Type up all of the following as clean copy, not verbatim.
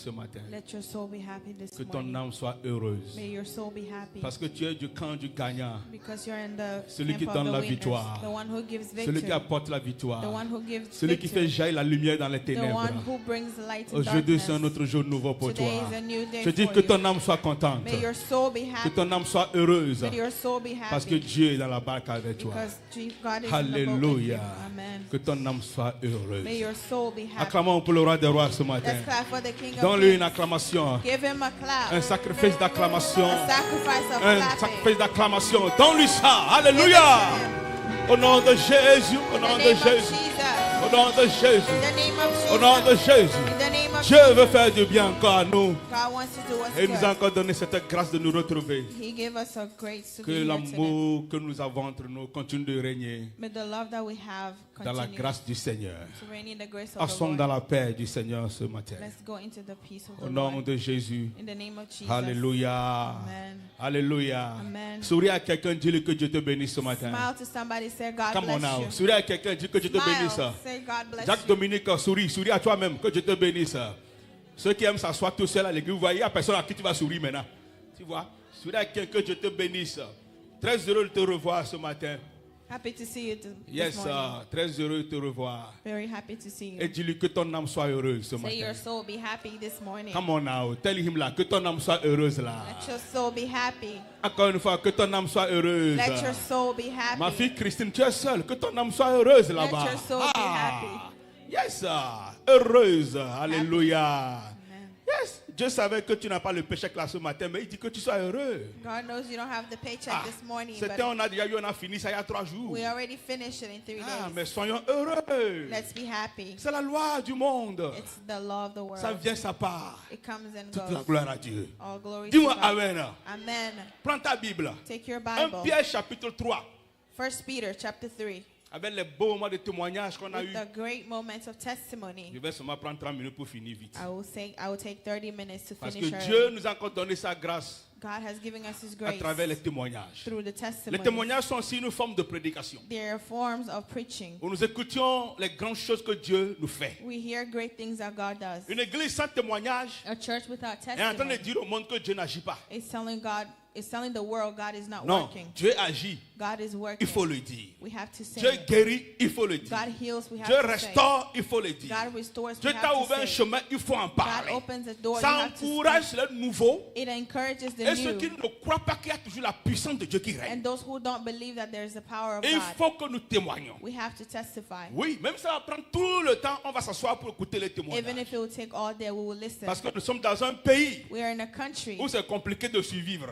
ce matin. Let your soul be happy this Que ton morning. âme soit heureuse. May your soul be happy. Parce que tu es du camp du gagnant. Because you're in the Celui qui camp donne of the la winners, victoire. the one who gives Celui victory, qui apporte la victoire. the one who gives Celui qui fait victory, jaillir la lumière dans les the ténèbres. one who brings light in Aujourd'hui, c'est un darkness. autre jour nouveau pour toi. Today is a new day Je dis for que you. ton âme soit contente. May your soul be Que happy. ton âme soit heureuse. May your soul be Parce que happy. Dieu est dans la barque avec toi. Because God is in the boat with you. Alléluia. Amen. Que ton âme soit heureuse. May your soul be happy. Acclamons pour le roi des rois ce matin. Let's clap for the King of Donne-lui une Kings. acclamation. Give him a clap. Un sacrifice d'acclamation. A sacrifice of Un clapping. sacrifice d'acclamation. Donne-lui ça. Alléluia. Au nom de Jésus. Au In nom the de name of Jésus. Jesus. Au nom de Jésus. In the name of Au nom de Jesus. Jésus. In the name of Dieu Jesus. veut faire du bien encore à nous. God wants to do us Et il nous a good. encore donné cette grâce de nous retrouver. He gave us a grace to Que be here today. l'amour que nous avons entre nous continue de régner May the love that we have dans la continue grâce du Seigneur. to reign in the grace of the Passons dans Lord. la paix du Seigneur ce matin. Let's go into the peace of Au the nom Lord. de Jésus. In the name of Jesus. Alléluia. Amen. Alléluia. Amen. Souris à quelqu'un, dis-lui que Dieu te bénisse ce matin. Smile to somebody, say God Come on bless now. you. Souris à quelqu'un, dis que Dieu te bénisse. Smile, say God bless Jacques you. Dominique, souris à toi-même, que Dieu te bénisse. Ceux qui aiment s'asseoir tout seul à l'église, vous voyez, il n'y a personne à qui tu vas sourire maintenant. Tu vois, souris à quelqu'un, que Dieu te bénisse. Très heureux de te revoir ce matin. Happy to see you this Yes, morning. très heureux de te revoir. Very happy to see Et you. dis-lui que ton âme soit heureuse ce Say matin. your soul be happy this morning. Come on now, tell him là, que ton âme soit heureuse là. Let your soul be happy. Encore une fois, que ton âme soit heureuse. Let your soul be Ma happy. fille Christine, tu es seule, que ton âme soit heureuse là-bas. your soul be happy. Yes, heureuse. Alléluia. Amen. Yes, Dieu savait que tu n'as pas le péché là ce matin, mais il dit que tu sois heureux. God knows you don't have the paycheck this morning, C'était, but on a déjà eu, on a fini ça il y a 3 jours. we already finished it in 3 days. Mais soyons heureux. Let's be happy. C'est la loi du monde. It's the law of the world. Ça vient, ça part. It comes and Toute la goes. gloire à Dieu. All glory Dis-moi to God. amen. Amen. Prends ta Bible. Take your 1 Bible. Pierre chapitre 3. 1 Peter chapter 3. Avec les beaux moments de témoignage qu'on a eu. With the great moments of testimony. Je vais seulement prendre 30 minutes pour finir vite. I will take 30 minutes to Parce que finish Dieu early. nous a encore donné sa grâce God has given us His à grace travers les témoignages. through the Les testimony. témoignages sont aussi une forme de prédication. They are forms of preaching. Où nous écoutions les grandes choses que Dieu nous fait. We hear great things that God does. Une église sans témoignage A church without est en train de testimony dire au monde que Dieu n'agit pas. is telling the world God is not Non, working. Dieu agit, God is working. il faut le dire. We have to say Dieu it. guérit, il faut le dire. God heals, we have Dieu to say it. restaure, il faut le dire. God restores, Dieu we have t'a to ouvert say un it. chemin, il faut en God parler. opens a door, you Ça have to speak. encourage le nouveau It encourages the et ceux qui new. ne croient pas qu'il y a toujours la puissance de Dieu qui règne. And those who don't believe that there is the power of Et il God, faut que nous témoignions. we have to testify. Oui, même si ça va prendre tout le temps, on va s'asseoir pour écouter les Even témoignages. if it will take all day, we will listen. Parce que nous sommes dans un pays We are in a country. où c'est compliqué de survivre.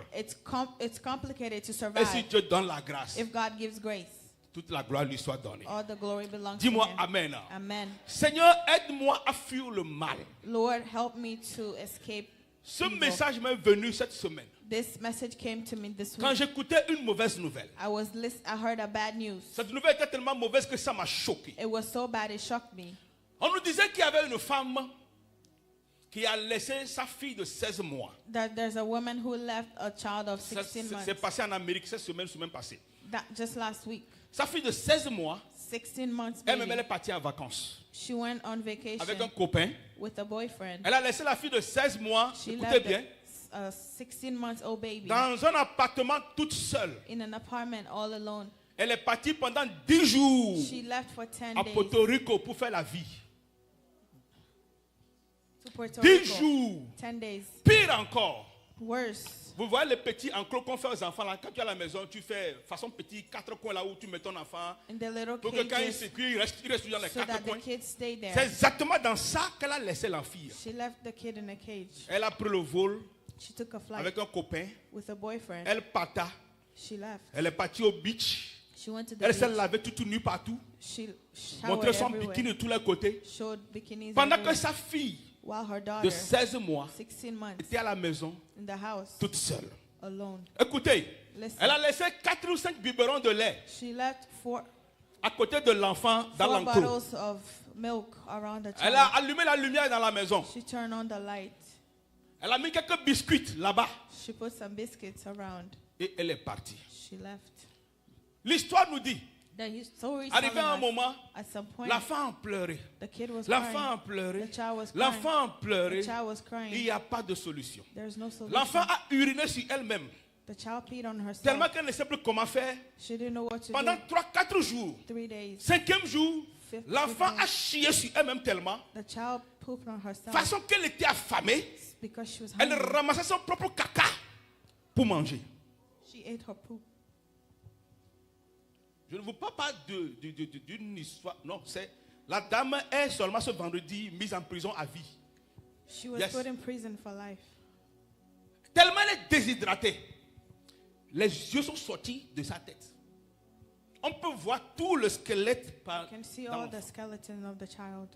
It's complicated to Et si survive. Dieu donne la grâce, If God gives grace, toute la gloire lui soit donnée. all the glory belongs to Dis-moi Him. Amen. Amen. Seigneur, aide-moi à fuir le mal. Lord, help me to escape Ce evil. message m'est venu cette semaine. This message came to me this Quand week. j'écoutais une mauvaise nouvelle. I heard a bad news. Cette nouvelle était tellement mauvaise que ça m'a choqué. It was so bad it shocked me. On nous disait qu'il y avait une femme qui a laissé sa fille de 16 mois. That there's a woman who left a child of Ça, 16 months. c'est passé en Amérique cette semaine passée. That just last week. Sa fille de 16 mois, 16 months elle-même baby. elle est partie en vacances She went on vacation avec un copain. with a boyfriend. Elle a laissé la fille de 16 mois, She écoutez left bien, a 16-month-old baby dans un appartement toute seule. in an apartment all alone. Elle est partie pendant 10 jours She left for 10 à days Porto Rico pour faire la vie. to Puerto 10 Rico. jours. 10 days. Pire encore. Worse. Vous voyez les petits enclos qu'on fait aux enfants là. Quand tu es à la maison, tu fais façon petit 4 coins là où tu mets ton enfant. In the little Pour que quand il cages s'écrit, il reste dans les so 4 that the coins. kids stay C'est there. exactement dans ça qu'elle a laissé l'enfant. She left the kid in a cage. Elle a pris le vol She took a flight avec un copain. with a boyfriend. Elle parta. She left. Elle est partie au beach. She went to the Elle s'est beach. lavée toute nue partout. She Montrait showered son everywhere. bikini de tous les côtés. Showed bikinis Pendant que everywhere. sa fille While her de daughter, 16 mois 16 months, était à la maison in the house, toute seule. alone. Écoutez, Listen. elle a laissé 4 ou 5 biberons de lait She left four à côté de l'enfant dans l'enclos. bottles of milk around the Elle a child. allumé la lumière dans la maison. She turned on the light. Elle a mis quelques biscuits là-bas She put some biscuits around. et elle est partie. She left. L'histoire nous dit, That he's so Arrivé à un telling us, moment, at some point, l'enfant pleurait. the kid was L'enfant crying. pleurait. The child was crying. L'enfant pleurait. The child was Il crying. n'y a pas de solution. There's no solution. L'enfant a uriné sur elle-même. The child peed on herself. Tellement qu'elle ne sait plus comment faire. She didn't know what to Pendant do. 3-4 jours. 3 days. 5e jour, Fifth l'enfant day. a chié sur elle-même tellement. The child pooped on herself Façon qu'elle était affamée. because she was Elle hungry. ramassait son propre caca pour manger. She ate her poop. Je ne vous parle pas d'une histoire. Non, c'est la dame est seulement ce vendredi mise en prison à vie. She was Yes. put in prison for life. Tellement elle est déshydratée. Les yeux sont sortis de sa tête. On peut voir tout le squelette You can see dans all the l'enfant. skeleton of the child.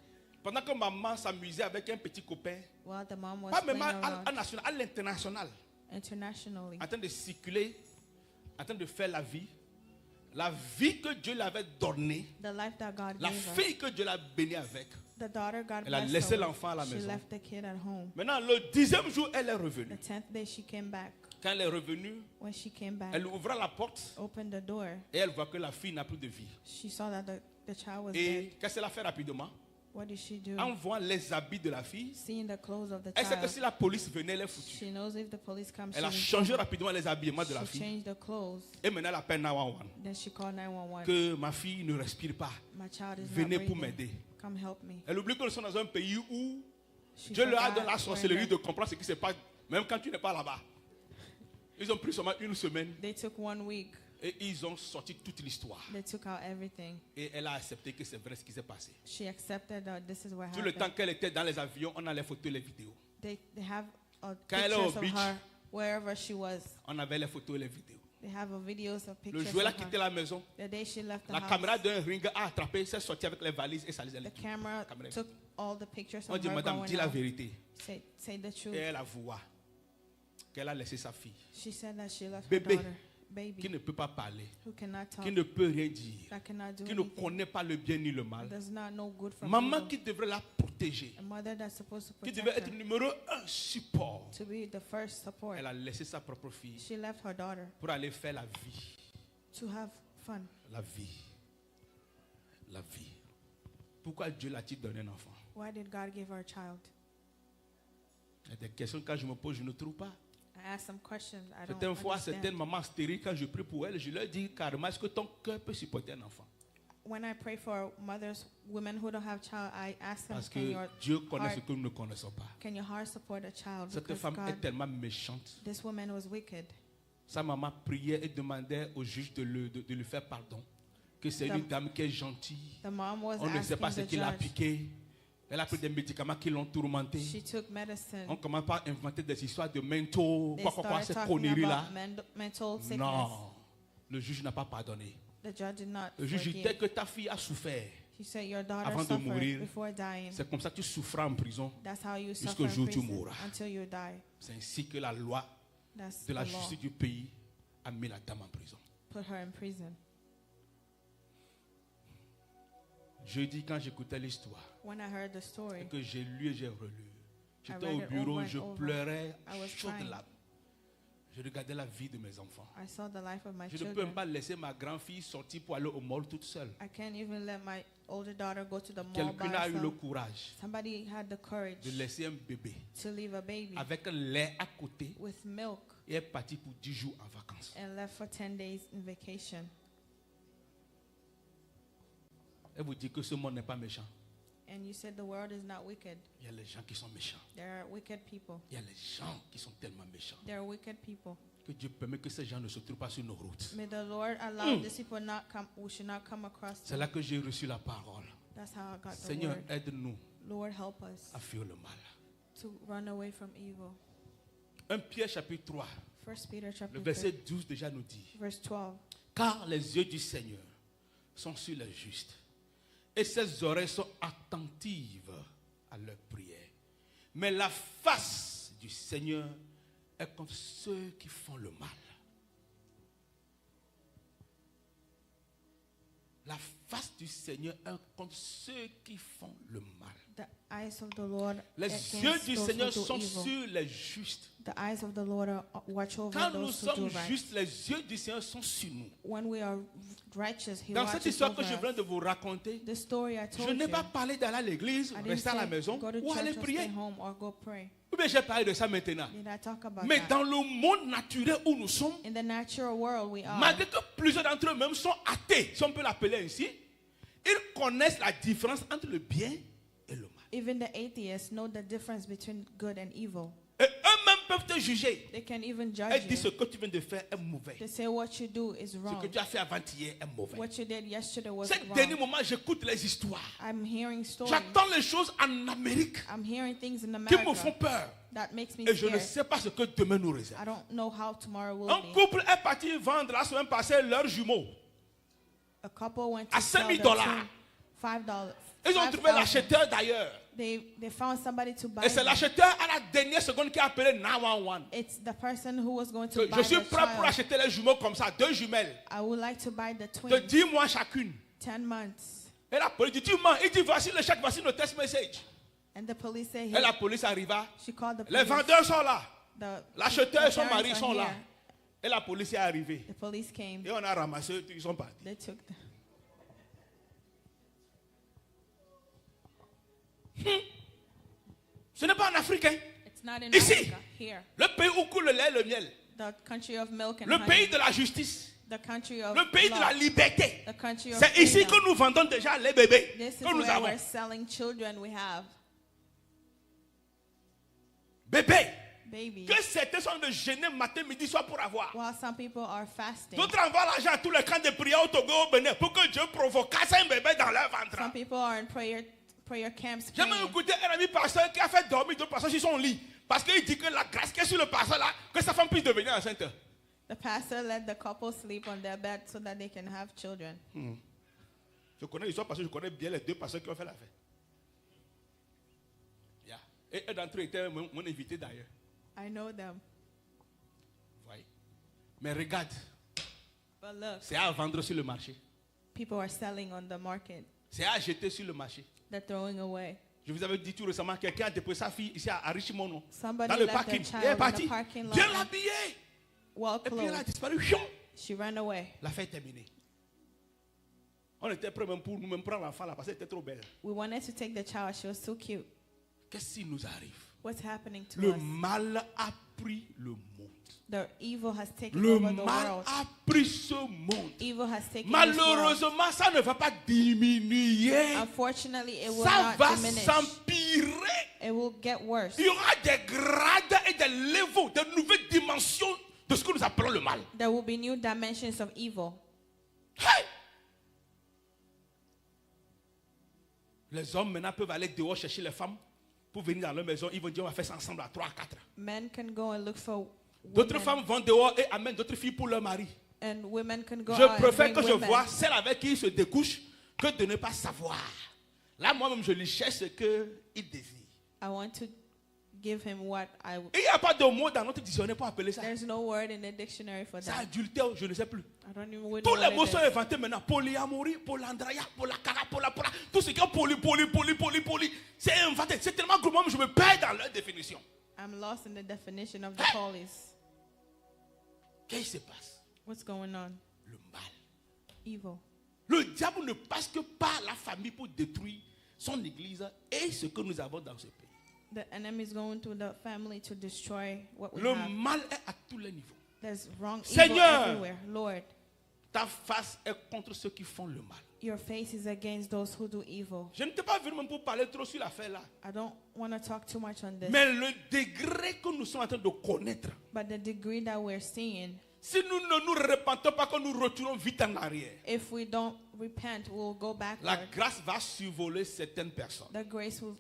Pendant que maman s'amusait avec un petit copain, While the mom was pas playing même around à l'international, internationally. en train de circuler, en train de faire la vie que Dieu l'avait donnée, The life that God la gave her. fille que Dieu l'a bénie avec. The daughter God Elle a blessed laissé her with. l'enfant à la She maison. left the kid at home. Maintenant, le 10e jour, elle est The revenue. 10th day she came back. Quand elle est revenue, When she came back, elle ouvra la porte opened the door. et elle voit que la fille n'a plus de vie. She saw that the child was dead. Et qu'est-ce qu'elle a fait rapidement? What did she do? En voyant les habits de la fille, Seeing the clothes of the elle sait que child, si la police venait, elle est foutue. she knows if the police come, Elle a she changé rapidement les habillements de la she fille. changed the clothes. Et maintenant, elle appelle 911. Then she called 911. Que ma fille ne respire pas. My child is Venez not pour breathing. m'aider. Come help me. Elle oublie que nous sommes dans un pays où She Dieu leur a forgot donné la we're sorcellerie in de comprendre ce qui se passe, même quand tu n'es pas là-bas. Ils ont pris seulement une semaine They took 1 week. et ils ont sorti toute l'histoire. They took out everything. Et elle a accepté que c'est vrai ce qui s'est passé. She accepted that this is what Tout le temps happened. qu'elle était dans les avions, on a les photos et les vidéos. They have Quand elle est au pictures of beach, her wherever she was. on avait les photos et les vidéos. They have videos of Le pictures joueur a of quitté her. la maison. The day she left the La house, caméra d'un ring a attrapé, s'est sortie avec les valises et ça les a the camera took all the pictures On of dit, her madame, dis going la out. vérité. Say the truth. Et elle avoua qu'elle a laissé sa fille, She said that she left Bébé, her daughter, qui baby, ne peut pas parler, who cannot talk, qui ne peut rien dire, that cannot do qui ne anything, connaît pas le bien ni le mal. does not know good from Maman evil. qui devrait la protéger, A mother that's supposed to qui protect devait être her, numéro 1 support. to be the first support. Elle a laissé sa propre fille She left her daughter pour aller faire la vie. to have fun. La vie. La vie. Pourquoi Dieu l'a-t-il donné un enfant? Why did God give her a child? Il y a des questions que quand je me pose, je ne trouve pas. I asked some questions. I don't Certaines fois, understand. certaines mamans stériles, quand je prie pour elles, je leur dis carrément, est-ce que ton cœur peut supporter un enfant? When I pray for mothers, women who don't have child, I ask them, Parce can que your Dieu connaît ce heart, que nous ne connaissons pas. can your heart support a child? Cette Because femme est God, tellement méchante. this woman was wicked. Sa maman priait et demandait au juge de lui faire pardon. Que c'est une dame qui est gentille. The mom was On ne sait pas ce asking the qu'il a judge. piqué. Elle a pris des médicaments qui l'ont tourmenté. She took medicine. On commence par inventer des histoires de mental, They quoi, started ces talking conneries-là. about mental sickness. Non, le juge n'a pas pardonné. The judge did not Le juge dit forgive. que ta fille a souffert. He said your daughter Avant de suffered mourir, before dying. C'est comme ça que tu souffras en prison. That's how you jusqu'au suffer in jour où tu prison mourras. until you die. C'est ainsi que la loi That's de la the law. justice du pays a mis la dame en prison. Put her in prison. Jeudi, quand j'écoutais l'histoire, When I heard the story, et que j'ai lu et j'ai relu, j'étais read au it bureau, over and je over. pleurais I was chaud de crying. larmes. Je regardais la vie de mes enfants. I saw the life of my Je ne peux children. même pas laisser ma grande-fille sortir pour aller au mall toute seule. I can't even let my older daughter go to the mall by Quelqu'un a eu le herself. courage Somebody had the courage de laisser un bébé to leave a baby avec un lait à côté with milk et est parti pour 10 jours en vacances. and left for 10 days in vacation. Elle vous dit que ce monde n'est pas méchant. And you said the world is not wicked. Il y a les gens qui sont méchants. There are wicked people. Il y a les gens qui sont tellement méchants. There are wicked people. Que Dieu permet que ces gens ne se trouvent pas sur nos routes. May the Lord allow these people not come. We should not come across C'est them. là que j'ai reçu la parole. That's how I got the Seigneur, word. aide-nous Lord, help us à fuir le mal. to run away from evil. 1 Pierre chapitre 3, 1 Peter le chapter verset 3, 12 déjà nous dit. verse 12. Car les yeux du Seigneur sont sur les justes et ses oreilles sont attentives à leurs prières. Mais la face du Seigneur est contre ceux qui font le mal. La face du Seigneur est contre ceux qui font le mal. The eyes of the Lord Les against yeux du those Seigneur who do sont evil. sur les justes. The eyes of the Lord are watch over Quand nous those who do sommes right. justes, les yeux du Seigneur sont sur nous. When we are righteous, He Dans cette watches histoire que over je viens us. de vous raconter, The story I je told n'ai you, pas parlé d'aller à l'église, I didn't rester à la say maison go to ou aller church or prier. stay home or go pray. Ou bien j'ai parlé de ça maintenant. Did I talk about Mais that? dans le monde naturel où nous sommes, In the natural world we are. malgré que plusieurs d'entre eux même sont athées, si on peut l'appeler ainsi, ils connaissent la différence entre le bien et le mal. Even the atheists know the difference between good and evil. Et eux-mêmes peuvent te juger. They can even Et judge dire ce you. que tu viens de faire est mauvais. They say what you do is Ce wrong. que tu as fait avant-hier est mauvais. What you did yesterday was Ces derniers wrong. moments, j'écoute les histoires. I'm hearing stories. J'attends les choses en Amérique I'm hearing things in qui me font America peur. that makes me Et je ne scared. sais pas ce que demain nous réserve. I don't know how tomorrow will Un be. couple est parti vendre la semaine passée leurs jumeaux. A couple went À to sell $5,000. their twin, $5. Ils ont trouvé 5,000. l'acheteur d'ailleurs. They found somebody to buy Et c'est them. l'acheteur à la dernière seconde qui a appelé 911. It's the person who was going to buy Je suis the prêt pour child. acheter les jumeaux comme ça, 2 jumelles, I would like to buy the de twins, 10 mois chacune. 10 months. Et la police dit, tu mens. Il dit, voici le chèque, voici le test message. And the police say, Et la police arriva. she called the Les police. vendeurs sont là. The L'acheteur et son parents mari are sont là. here. Et la police est arrivée. The police came. Et on a ramassé, ils sont partis. They took the, Ce n'est pas en Afrique, hein. it's not in Ici. Africa, here. Le pays où coule le lait et le miel. The country of milk and Le honey. pays de la justice. The country of Le pays de law. la liberté. The country of C'est ici freedom. que nous vendons déjà les bébés This is que nous where avons. we're selling children we have. Bébés Babies. que certains sont de gêner matin, midi, soir pour avoir. While some people are fasting. D'autres envoient l'argent à tous les camps de prière au Togo, au Bénin pour que Dieu provocasse un bébé dans leur ventre. Some people are in prayer camps J'ai même praying. écouté un ami pasteur qui a fait dormir d'autres personnes sur son lit. Parce qu'il dit que la grâce qui est sur le pasteur là, que sa femme puisse devenir enceinte. The pastor let the couple sleep on their bed so that they can have children. Je connais l'histoire parce que je connais bien les 2 pasteurs qui ont fait l'affaire. Yeah. Et un d'entre eux était mon invité d'ailleurs. I know them. Voyez. Mais regarde, But look, c'est à vendre sur le marché. people are selling on the market. C'est à jeter sur le marché. They're throwing away. Je vous avais dit tout récemment, quelqu'un a déposé sa fille ici à Richmond, non? Somebody Dans le left their parking. child Il est in parti. the parking lot. Bien l'habillé. Well Et puis elle a clothed. disparu. Chion. She ran away. L'affaire est terminée. On était prêts même pour nous-mêmes prendre l'enfant là parce qu'elle était trop belle. We wanted to take the child. She was so cute. Qu'est-ce qui nous arrive? What's happening to Le us? mal a pris le monde. The evil has taken Le over the mal world. a pris ce monde. Evil has taken this world. Malheureusement, ça ne va pas diminuer. Unfortunately, it will Ça not va diminish. s'empirer. It will get worse. Il y aura des grades et des niveaux, de nouvelles dimensions de ce que nous appelons le mal. There will be new dimensions of evil. Hey! Les hommes maintenant peuvent aller dehors chercher les femmes pour venir dans leur maison. Ils vont dire on va faire ça ensemble à 3 à 4. Men can go and look for D'autres women, femmes vont dehors et amènent d'autres filles pour leur mari. and women can go Je out and préfère bring que je women. vois celle avec qui il se découche que de ne pas savoir. Là, moi-même, je lui cherche ce qu'il désire. I want to give him what I. Et il n'y a pas de mot dans notre dictionnaire pour appeler ça. There's no word in the dictionary for C'est that. adultère, je ne sais plus. I don't even know Tous les mots what sont it is. inventés maintenant. Polyamorie, polandraya, polakara, pola. Tout ce qui est poli. C'est inventé. C'est tellement gros, moi, je me perds dans leur définition. I'm lost in the definition of the Hey! police. Qu'est-ce qui se passe? What's going on? Le mal. Evil. Le diable ne passe que par la famille pour détruire son église et ce que nous avons dans ce pays. The enemy is going to the family to destroy what we Le have. mal est à tous les niveaux. There's wrong evil Seigneur! everywhere. Lord, Ta face est contre ceux qui font le mal. your face is against those who do evil. Je ne t'ai pas venu même pour parler trop sur l'affaire là. I don't want to talk too much on this, Mais le degré que nous sommes en train de connaître, but the degree that we're seeing, si nous ne nous repentons pas, que nous retournons vite en arrière, if we don't repent, we'll go la backward. grâce va survoler certaines personnes. The grace will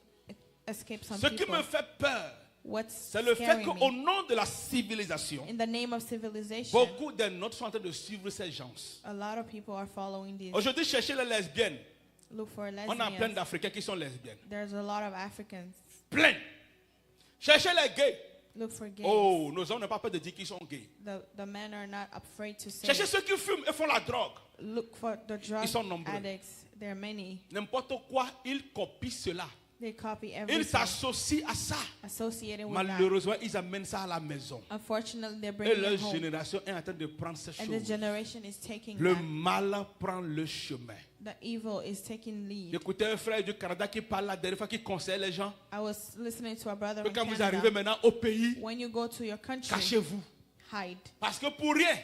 escape some Ce qui people. me fait peur, What's c'est le fait scaring qu'au me? nom de la civilisation, In the name of civilization, beaucoup de nôtres sont en train de suivre ces gens. a lot of people are following these. Aujourd'hui, cherchez les lesbiennes. Look for On a plein lesbians. d'Africains qui sont lesbiennes. There's a lot of Africans. Plein. Cherchez les gays. Look for gays. Oh, nos hommes n'ont pas peur de dire qu'ils sont gays. The men are not afraid to say. Cherchez ceux qui fument et font la drogue. look for the drug Ils sont nombreux. addicts. There are many. N'importe quoi, ils copient cela. They copy Ils everything s'associent à ça. associated with that. Malheureusement, ils amènent ça à la maison. Unfortunately, they're Et bringing leur it home. génération est en train de prendre ces And the choses. generation is taking Le that. mal prend le chemin. The evil is taking lead. J'écoutais un frère du Canada qui parle la dernière fois, qui conseille les gens. I was listening to a brother Que in quand vous Canada. arrivez maintenant au pays, When you go to your country, cachez-vous. hide. Parce que pour rien,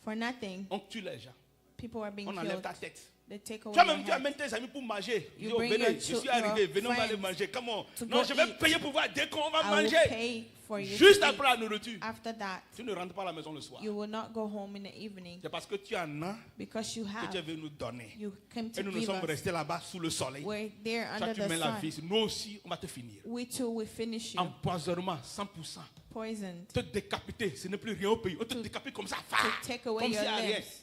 For nothing, on tue les gens. people are being On enlève killed. ta tête. They take away Toi-même, your tu head. amènes tes amis pour manger. Tu You dis, oh, bring venez, your je suis your arrivé, venez, on va aller friends manger. Comment? to Non, go je vais eat. payer pour voir dès qu'on va I will manger. pay for you Juste to après eat. la nourriture. After that, Tu ne rentres pas à la maison le soir. you will not go home in the evening C'est parce que tu en as because you que tu es have. venu nous donner. You came to Et nous nous give sommes us. restés là-bas sous le soleil. We're there Toi, under tu the mets la sun. vie. Nous aussi, on va te finir. We too will finish you. Empoisonnement, 100%. Poisoned. Te décapiter, ce n'est plus rien au pays. On te décapite comme ça. To take away Comme your s'il n'y a rien. limbs.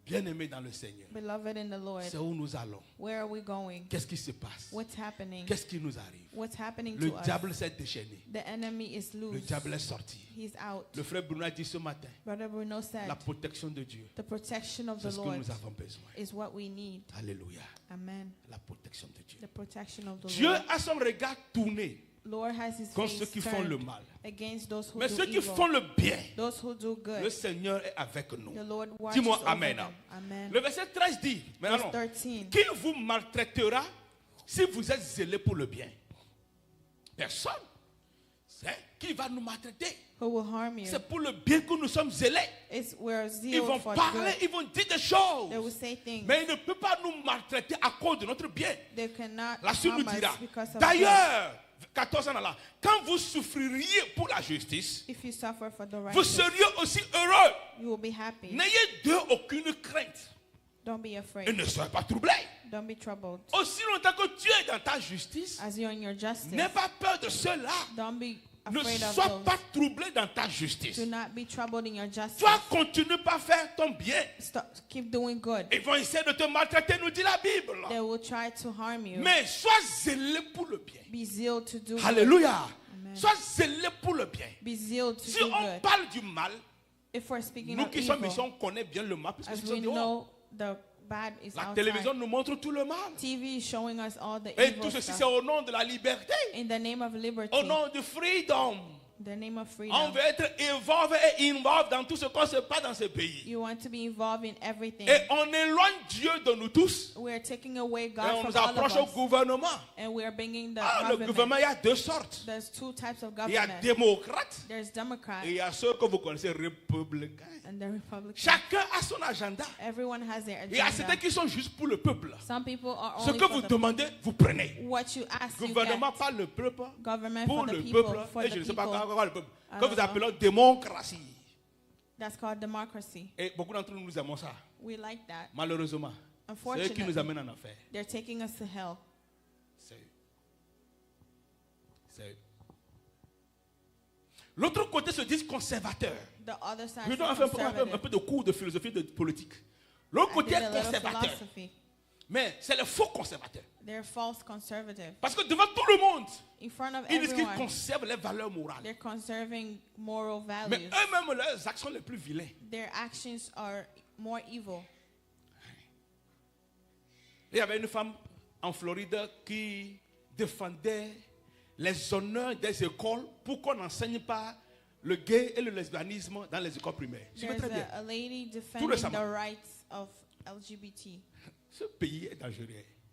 Bien-aimé dans le Seigneur. Beloved in the Lord, C'est où nous allons. where are we going? Qu'est-ce qui se passe? What's happening? Qu'est-ce qui nous arrive? What's happening Le to us? diable s'est déchaîné. The enemy is Le loose. diable est sorti. He's out. Le frère Bruno a dit ce matin, Brother Bruno said, la protection de Dieu, the protection of c'est the ce que Lord nous avons besoin. is what we need. Alléluia. Amen. La protection de Dieu. The protection of the Dieu Lord. a son regard tourné Lord has his contre ceux face qui font le turned mal. against those who Mais do ceux qui evil. font le bien, Those who do le good. Seigneur est avec nous. The Lord watches Dis-moi over Amen. them. Amen. Le verset 13 dit, Verse maintenant, 13. qui vous maltraitera si vous êtes zélé pour le bien? Personne. C'est qui va nous maltraiter. Who will harm you? C'est pour le bien que nous sommes zélés. We're Ils vont zealed for parler, good. ils vont dire des choses. They will say things. Mais ils ne peuvent pas nous maltraiter à cause de notre bien. They cannot La suite nous harm dira. us because of good. D'ailleurs, 14 ans là, quand vous souffririez pour la justice, If you suffer for the vous righteous, seriez aussi heureux. you will be happy. N'ayez d'eux aucune crainte. Don't be Et afraid. ne soyez pas troublés. Don't be troubled. Aussi longtemps que tu es dans ta justice, As you're in your justice, n'aie pas peur de cela. don't be Ne afraid of sois those. pas troublé dans ta justice. Do not be troubled in your justice. Toi, continue pas à faire ton bien. Keep doing good. Ils vont essayer de te maltraiter, nous dit la Bible. They will try to harm you. Mais sois zélé pour le bien. Be zealed to do good. Alléluia. Amen. Sois zélé pour le bien. Be zealed to Si do on good. parle du mal, If we're speaking nous of qui sommes evil, ici, on connaît bien le mal, parce que as nous sommes we dehors. know the bad is La outside. télévision nous montre tout le mal. TV is showing us all the Et evil tout ceci, c'est stuff. au nom de la liberté, In the name of liberty, au nom de freedom. the name of On freedom. veut être involved et involved dans tout ce qu'on se passe dans ce pays. You want to be involved in everything. Et on éloigne Dieu de nous tous. We are taking away Et God on from nous all approche of au us. gouvernement. And we are bringing the Ah, le government. gouvernement, il y a deux sortes. There's two types of Il y a government. démocrates There's Democrats et il y a ceux que vous connaissez, républicains. and the Republicans. Chacun a son agenda. Everyone has their Il y a certains agenda. qui sont juste pour le peuple. Some people are Ce only que for vous the demandez, vous prenez. what you ask you Gouvernement get. par le peuple, Government pour for the le people, peuple, for et the je ne sais pas people. quoi le peuple. I Que don't vous know. appelez démocratie. That's called democracy. Et beaucoup d'entre nous, nous aimons ça. We like that. Malheureusement, c'est eux qui nous Unfortunately, amènent en enfer. they're taking us to hell. C'est eux. C'est eux. L'autre côté se dit conservateur. The other side Je is dois faire un conservative. peu de cours de philosophie de politique. L'autre I côté did est a little conservateur. philosophy. Mais c'est le faux conservateur. They're false conservative. Parce que devant tout le monde, In front of ils disent qu'ils everyone, conservent les valeurs morales. they're conserving moral Mais values. eux-mêmes, leurs actions les plus vilaines. Their actions are more evil. Il y avait une femme en Floride qui défendait les honneurs des écoles pour qu'on n'enseigne pas le gay et le lesbianisme dans les écoles primaires. Suivez There's très bien. a lady defending récemment. the rights of LGBT. Ce pays est dangereux.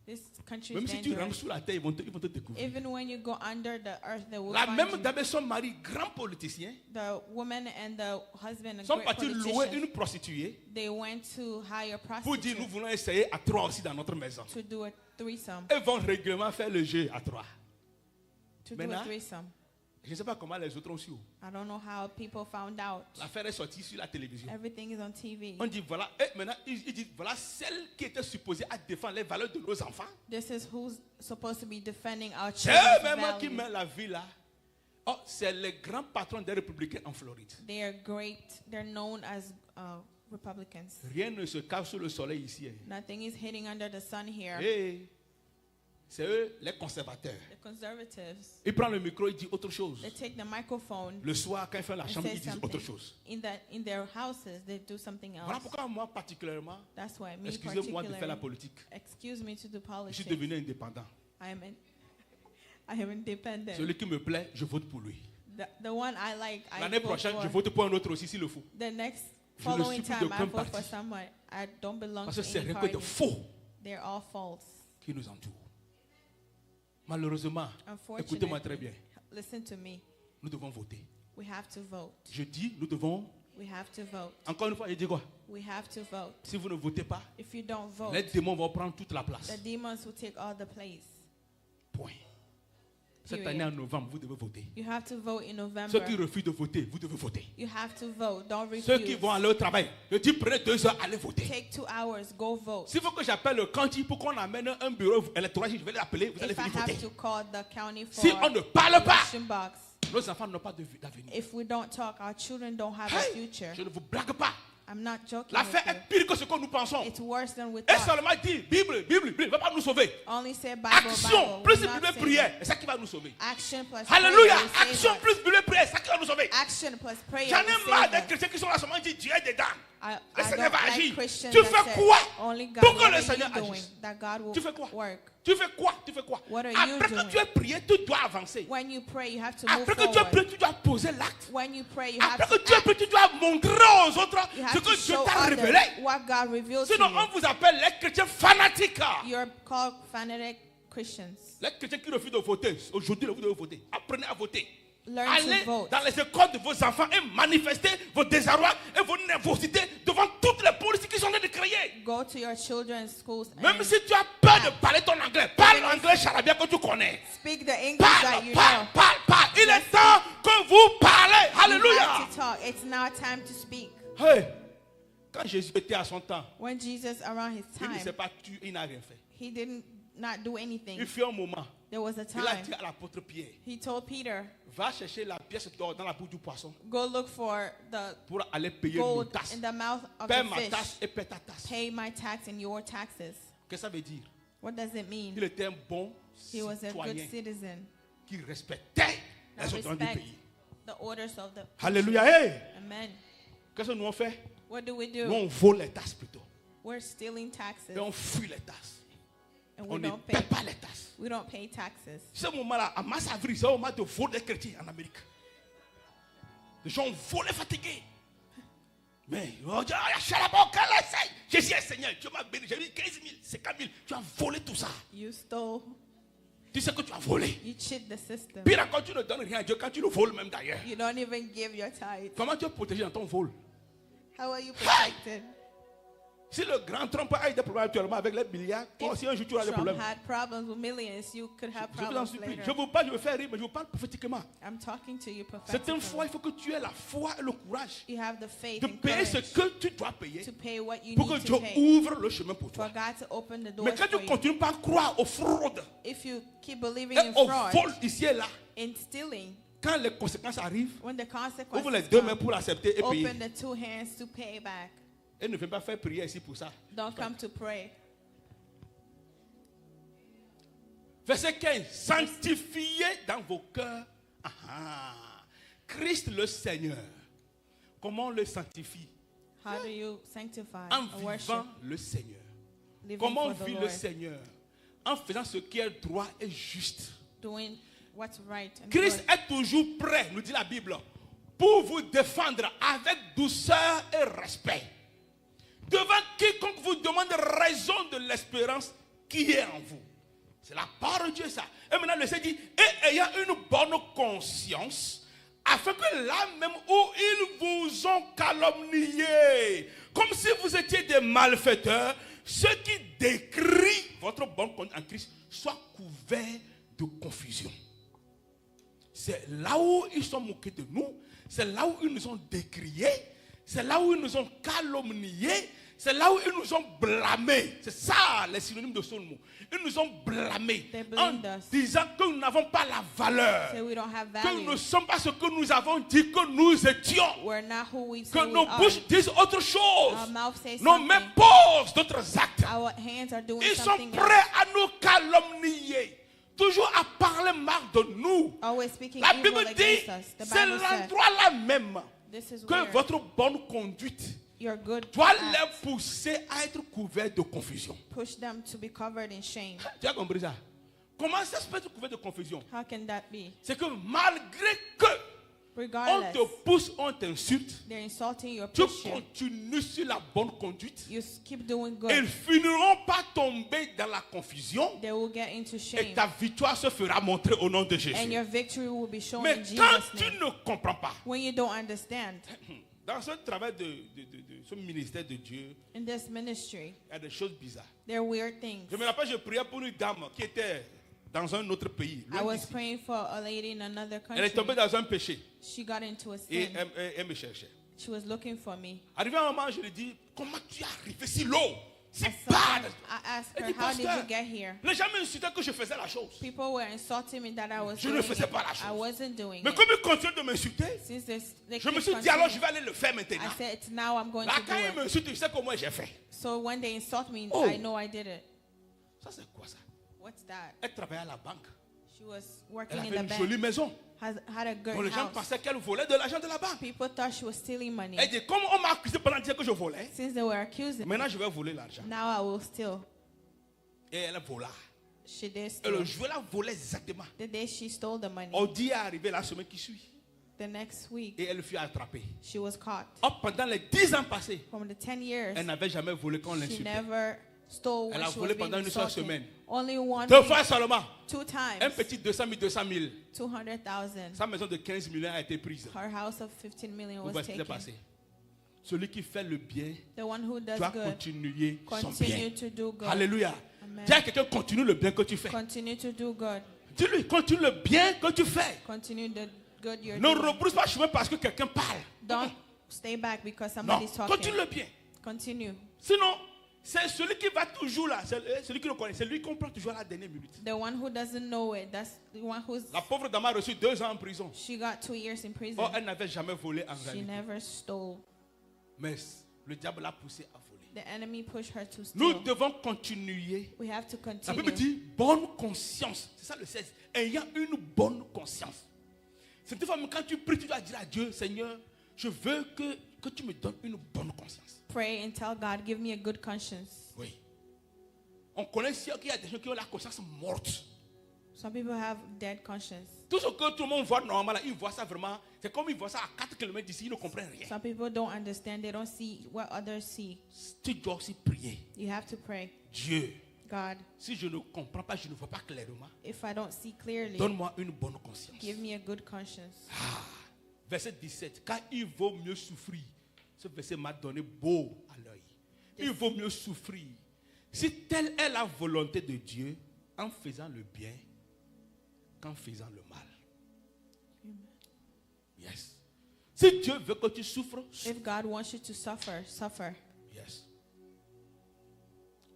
This country Même is si tu rentres dangerous. sous la terre, ils vont te découvrir. Even when you go under the earth, they will La find même you. dame et son mari, grand politicien, The woman and the husband, a sont great partis louer politician, une prostituée they went to hire pour dire nous prostitutes voulons essayer à trois aussi dans notre maison. to do a threesome. Elles vont régulièrement faire le jeu à trois. To do Maintenant, a threesome. Je ne sais pas comment les autres ont su. I don't know how people found out. L'affaire est sortie sur la télévision. Everything is on TV. On dit voilà, et maintenant ils disent voilà celle qui était supposée à défendre les valeurs de nos enfants. This is who's supposed to be defending our C'est children's eux-mêmes qui values. mettent la vie là. Oh, c'est les grands patrons des républicains en Floride. They are great. They're known as Republicans. Rien ne se cache sous le soleil ici. Hein. Nothing is hitting under the sun here. Hey, C'est eux les conservateurs. The conservatives, Il prend le micro, il dit autre chose. they take the microphone Le soir, quand il fait la and chambre, say ils disent something. autre chose. In their houses, they do something Voilà else. pourquoi moi particulièrement, That's why me excusez-moi de faire la particularly, politique. excuse me to do Je suis politics. devenu indépendant. I am independent. Celui qui me plaît, je vote pour lui. The one I like, I L'année vote prochaine, for. je vote pour un autre aussi s'il le faut. The next Je ne following suis plus time, I d'aucun vote for parti. someone. I don't belong Parce que to c'est any rien que de party. faux They're all false. qui nous entourent. Malheureusement, écoutez-moi très bien, Unfortunately, listen to me. nous devons voter. We have to vote. Je dis, nous devons, We have to vote. encore une fois, je dis quoi? We have to vote. Si vous ne votez pas, If you don't vote, les démons vont prendre toute la place. the demons will take all the place. Point. Cette Period. année en novembre, vous devez voter. You have to vote in November. Ceux qui refusent de voter, vous devez voter. You have to vote. Don't Ceux qui refuse. vont aller au travail, je dis prenez 2 heures, allez voter. Take 2 hours. Go vote. S'il faut que j'appelle le county pour qu'on amène un bureau électoral, je vais l'appeler, vous allez If I venir voter. have to call the county for Si on ne parle pas, election box, nos enfants n'ont pas d'avenir. if we don't talk, our children don't have a Hey, future. je ne vous blague pas. I'm not joking L'affaire with est pire que ce que nous pensons. you. It's worse than we Et thought. seulement dire Bible, Bible, Bible, ne va pas nous sauver. Only say Bible, Action Bible. plus will not Bible save prière, us. c'est ça qui va nous sauver. Action plus Alléluia. prayer will save Action us. plus Bible prière, c'est ça qui va nous sauver. Action plus prayer J'en will ai marre save des us. chrétiens qui sont là seulement dit Dieu est dedans. I Le Seigneur don't va like agir. Christians Tu that fais say, quoi only God, pour que what le are Seigneur you doing? agisse? That God will Tu fais quoi? work. Tu fais quoi? Tu fais quoi? What are you Après que doing? tu aies prié, tu dois avancer. When you pray, you have to move Après que tu aies forward. prié, tu dois poser l'acte. When you pray, you Après have que to tu aies act. prié, tu dois montrer aux autres You ce have to que Dieu show t'a others révélé. what God revealed to Sinon, you. on vous appelle les chrétiens fanatiques. You're called fanatic Christians. Les chrétiens qui refusent de voter, aujourd'hui, vous devez voter. Apprenez à voter. Learn Allez to vote. dans les écoles de vos enfants et manifestez vos désarrois et vos nervosités devant toutes les politiques qui sont en train de créer. Go to your children's schools Même and si tu as peur de parler ton anglais, parle l'anglais charabia que tu connais. speak the English that Parle, you parle, know. parle, parle. Il est temps que vous parlez. You Alléluia. have to talk. It's now time to speak. Hey, quand Jésus était à son temps, When Jesus, around his il ne s'est time, pas tué, il n'a rien fait. he didn't not do anything. Il fut un moment, There was a il a dit time à l'apôtre Pierre, he told Peter, va chercher la pièce d'or dans la bouche du poisson go look for the pour aller payer nos gold tasses. in the mouth of Paie the ma fish. tasse et paie ta tasse. Pay my tax and your taxes. Qu'est-ce que ça veut dire? What does it mean? Il était un bon He was a good citoyen citizen qui respectait that les autorités du respect pays. the orders of the Alléluia. Hey, Amen. qu'est-ce que nous on fait? What do we Nous do? on vole les tasses plutôt. We're stealing taxes Et on fuit les tasses. and On we ne don't paie pay. pas les tasses. We don't pay taxes. Ce moment-là, à Mars-Avril, c'est un moment de vol des chrétiens en Amérique. Les gens ont volé fatigués. Mais, oh, Jésus est Seigneur, Dieu m'a béni, j'ai eu 15 000, 50 000, tu as volé tout ça. You stole. Tu sais que tu as volé. You cheat the system. Puis là, quand tu ne donnes rien à Dieu, quand tu le voles même d'ailleurs, You don't even give your tithe. comment tu es protégé dans ton vol? How are you protected? Si le grand Trump a eu des problèmes actuellement avec les milliards, toi aussi un jour tu auras des Trump problèmes. had problems with millions. You could have Je vous en problems supplie. later. Je vous parle, je veux faire rire, mais je vous parle prophétiquement. I'm talking to you C'est une foi, prophetically. il faut que tu aies la foi et le courage You have the faith de and payer ce courage que tu dois payer to pay what you pour que need Dieu to pay. ouvre le chemin pour For toi. God to open the Mais doors quand tu for you. continues pas à croire aux fraudes If you keep believing et in aux fraud, vols ici et là, in stealing, quand les conséquences arrivent, when the ouvre les consequences deux mains come, pour accepter et payer. open the two hands to pay back. Et ne viens pas faire prière ici pour ça. Don't come to pray. Verset 15. Sanctifiez dans vos cœurs Christ le Seigneur. Comment on le sanctifie? How do you sanctify En or worship? vivant le Seigneur. Living Comment on for the vit le Lord, Seigneur? En faisant ce qui est droit et juste. doing what's right and Christ good. est toujours prêt, nous dit la Bible, pour vous défendre avec douceur et respect. Devant quiconque vous demande raison de l'espérance qui est en vous. C'est la parole de Dieu ça. Et maintenant le Seigneur dit, et ayant une bonne conscience, afin que là même où ils vous ont calomnié, comme si vous étiez des malfaiteurs, ceux qui décrient votre bonne conduite en Christ soient couverts de confusion. C'est là où ils sont moqués de nous, c'est là où ils nous ont décriés, c'est là où ils nous ont calomniés, C'est là où ils nous ont blâmés. C'est ça les synonymes de ce mot. Ils nous ont blâmés They en blamed us. disant que nous n'avons pas la valeur. Say we don't have Que nous value. ne sommes pas ce que nous avons dit que nous étions. We're not who we say Que we nos are. bouches disent autre Our chose. mouth says Nos mains something. posent d'autres actes. Our hands are doing Ils sont something prêts else. à nous calomnier. Toujours à parler mal de nous. Always speaking La evil Bible dit, against us. The c'est Bible said, l'endroit là même this is que where votre bonne conduite your good doit acts les pousser à être couverts de confusion. push them to be covered in shame. Tu as compris ça? Comment ça se peut être couvert de confusion? How can that be? C'est que malgré que on Regardless, te pousse, on t'insulte, they're insulting you or tu push you. continues sur la bonne conduite. You keep doing good. Ils finiront par tomber dans la confusion They will get into et shame. ta victoire se fera montrer au nom de And Jésus. your victory will be shown Mais in quand Jesus' tu name. ne comprends pas, When you don't understand, dans ce travail de ce ministère de Dieu, in this ministry, il y a des choses bizarres. there are weird things. Je me rappelle, je priais pour une dame qui était dans un autre pays. I loin was d'ici. praying for a lady in another Elle est tombée country. dans un péché She got into a et sin. elle me cherchait. She was looking for me. Arrivé un moment, je lui dis, comment tu es arrivé si low, si I bad? asked Elle her, dit, how did pasteur, you get here? les gens m'insultaient que je faisais la chose. People were insulting me that I was Je ne doing faisais it. pas la chose. I wasn't doing Mais it. comme ils continuent de m'insulter, Since they je me keep suis dit, alors je continuing, vais aller le faire I maintenant. said, now I'm going Là, to quand ils do it. m'insultent, je sais comment j'ai fait. So when they insult me, Oh. I know I did it. Ça, c'est quoi ça? What's that? Elle travaillait à la banque. She was Elle working in avait the une bank. jolie maison. Had a good Donc les gens house. pensaient qu'elle volait de l'argent de la banque. People thought she was stealing money. Elle dit, comme on m'a accusé pendant 10 ans que je volais, Since they were accusing me, maintenant je vais voler l'argent. now I will steal. Et elle vola. She did Et steal. le jour, elle volait exactement. The day she stole the money, Audi est arrivé la semaine qui suit. the next week, Et elle fut attrapée. she was caught. Or, pendant les 10 ans passés, From the 10 years, elle n'avait jamais volé quand on she l'insultait. never stole Elle when a she volé was being pendant une seule insulted. semaine. Only one Deux week, fois seulement. 2 Un times, petit 200 000, 200 000. 200,000. Sa maison de 15 millions a été prise. Her house of 15 million Vous was voyez ce qui s'est taken. passé. Celui qui fait le bien The one who does doit good, continuer son continue bien. to do good. Alléluia. Amen. Dis à quelqu'un, continue le bien que tu fais. Continue to do good. Dis-lui, continue le bien que tu fais. Continue the good you're Ne doing. rebrousse pas chemin parce que quelqu'un parle. Don't stay back because Non, somebody's talking. continue le bien. Continue. Sinon, c'est celui qui va toujours là, c'est celui qui le connaît, c'est lui qui comprend toujours à la dernière minute. The one who doesn't know it, that's the one who's. La pauvre dame a reçu 2 ans en prison. She got 2 years in prison. Oh, elle n'avait jamais volé en She réalité. never stole. Mais le diable l'a poussée à voler. The enemy pushed her to Nous steal. devons continuer. We have to La Bible continue. dit bonne conscience. C'est ça le 16. Ayant une bonne conscience. C'est une fois même quand tu pries, tu dois dire à Dieu, Seigneur, je veux que tu me donnes une bonne conscience. Pray and tell God, give me a good conscience. Oui. On connaît ici qu'il y a des gens qui ont la conscience morte. Some people have dead conscience. Tout ce que tout le monde voit normalement, là, ils voient ça vraiment. C'est comme ils voient ça à 4 km d'ici, ils ne comprennent rien. Some people don't understand. They don't see what others see. Tu dois aussi prier. You have to pray. Dieu, God, si je ne comprends pas, je ne vois pas clairement, if I don't see clearly, donne-moi une bonne conscience. give me a good conscience. Verset 17. Car il vaut mieux souffrir. Ce verset m'a donné beau à l'œil. Il vaut mieux souffrir. Si telle est la volonté de Dieu, en faisant le bien qu'en faisant le mal. Yes. Si Dieu veut que tu souffres, If God wants you to suffer, suffer. yes.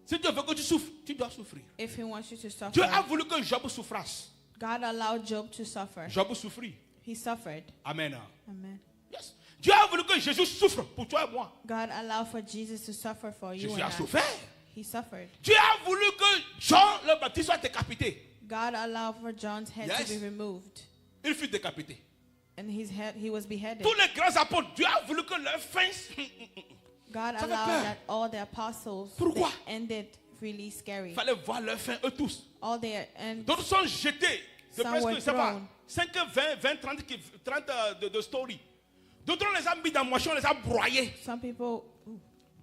Si Dieu veut que tu souffres, tu dois souffrir. If He wants you to suffer, Dieu a voulu que Job souffrasse. God allowed Job to suffer. Job souffrit. He suffered. Amen. Amen. Yes. Dieu a voulu que Jésus souffre pour toi et moi. God allowed for Jesus to suffer for you Jésus and a I. souffert. He suffered. Dieu a voulu que Jean le Baptiste soit décapité. God allowed for John's head Yes. to be removed, Il fut décapité. and his head he was beheaded. Tous les grands apôtres, Dieu a voulu que leur fin. God Ça fait allowed peur. that all the apostles Pourquoi? they ended really scary. Il fallait voir leur fin, eux tous. All their and D'autres sont jetés. C'est Some presque, were je sais pas, thrown. 5, 20, 30 de story. D'autres, on les a mis dans la moitié, on les a broyés. some people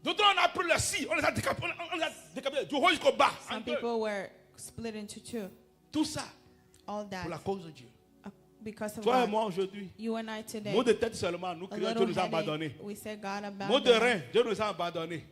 D'autres, on a pris leur scie, on les a décapités. On les a décapités du haut jusqu'au bas. en some deux. people were split into two. Tout ça All pour la that cause de Dieu. because of Toi et God. moi aujourd'hui, You and I today. mot de tête seulement, nous A crions, Dieu little nous a abandonnés. headache, we said God Mot de abandoned. rein, Dieu nous a abandonnés.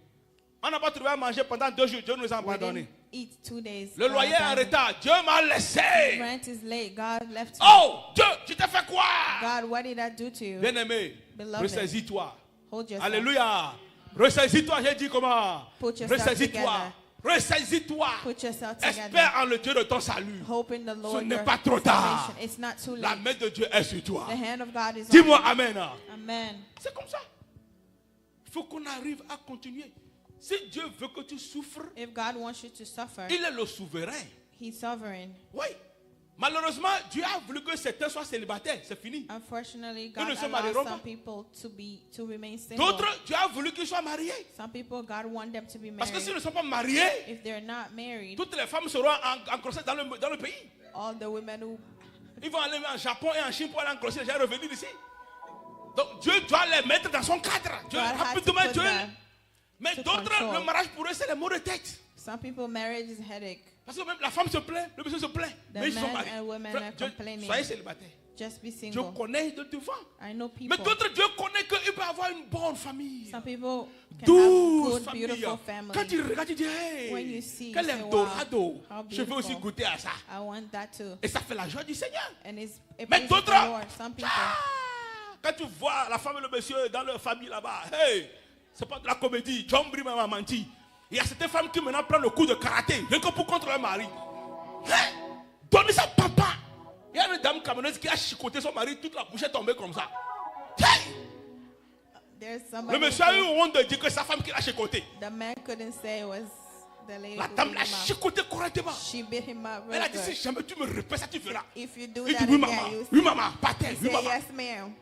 On n'a pas trouvé à manger pendant 2 jours, Dieu nous a We abandonnés. didn't eat 2 days. Le God loyer est en abandoned. retard, Dieu m'a laissé. Rent is late. God left me. Oh, Dieu, tu t'es fait quoi? God, what did I do to you? Bien-aimé, Beloved. ressaisis-toi. Hold yourself. Alléluia. Ressaisis-toi, j'ai dit comment? Put yourself Ressaisis-toi. together. Ressaisis-toi. Put yourself together. Espère en le Dieu de ton salut. Hope in the Ce Lord. n'est Your pas trop tard. salvation. It's not too La late. main de Dieu est sur toi. The hand of God is on Dis-moi you. Amen. Amen. C'est comme ça. Il faut qu'on arrive à continuer. Si Dieu veut que tu souffres, If God wants you to suffer, il est le souverain. He's sovereign. Oui. Malheureusement, Dieu a voulu que certains soient célibataires. C'est fini. Unfortunately, Ils God ne se allows marieront some pas. people to remain single. D'autres, Dieu a voulu qu'ils soient mariés. Some people, God want them to be Parce que s'ils married. ne sont pas mariés, If they're not married, toutes les femmes seront en grossesse dans le pays. all the women who Ils vont aller en Japon et en Chine pour aller en grossesse et revenir ici. Donc Dieu doit les mettre dans son cadre. Dieu, God has to rapidement, put Dieu. them Mais to d'autres, control. le mariage pour eux, c'est les maux de tête. Some people marriage is headache. Parce que même la femme se plaint, le monsieur se plaint. The Mais ils sont men mariés. and women Frère, are Dieu, complaining. soyez célibataires. Just be Dieu single. connaît de devant. I know Mais people. d'autres, Dieu connaît qu'il peut avoir une bonne famille. Some people can Douce have good, famille. beautiful Quand family. tu regardes, tu dis, hey, When you see, quel you say, Eldorado. wow, how Je veux aussi beautiful. goûter à ça. I want that too. Et ça fait la joie du Seigneur. And it Mais pleases the d'autres, Lord. Some people, quand tu vois la femme et le monsieur dans leur famille là-bas, hey, c'est pas de la comédie. John Brie m'a menti. Il y a certaines femmes qui maintenant prennent le coup de karaté, rien que pour contre leur mari. Hey, donnez ça, papa. Il y a une dame camerounaise qui a chicoté son mari, toute la bouche est tombée comme ça. Hey, there's le somebody monsieur a eu who, honte de dire que c'est sa femme qui l'a chicoté. the man couldn't say it was the lady La who dame beat l'a him up. chicoté correctement. She beat him up Elle real a dit, si good. jamais tu me répètes ça, tu verras. If you do Il that dit, oui maman, again, you oui maman, pas tel, oui say maman. yes, ma'am.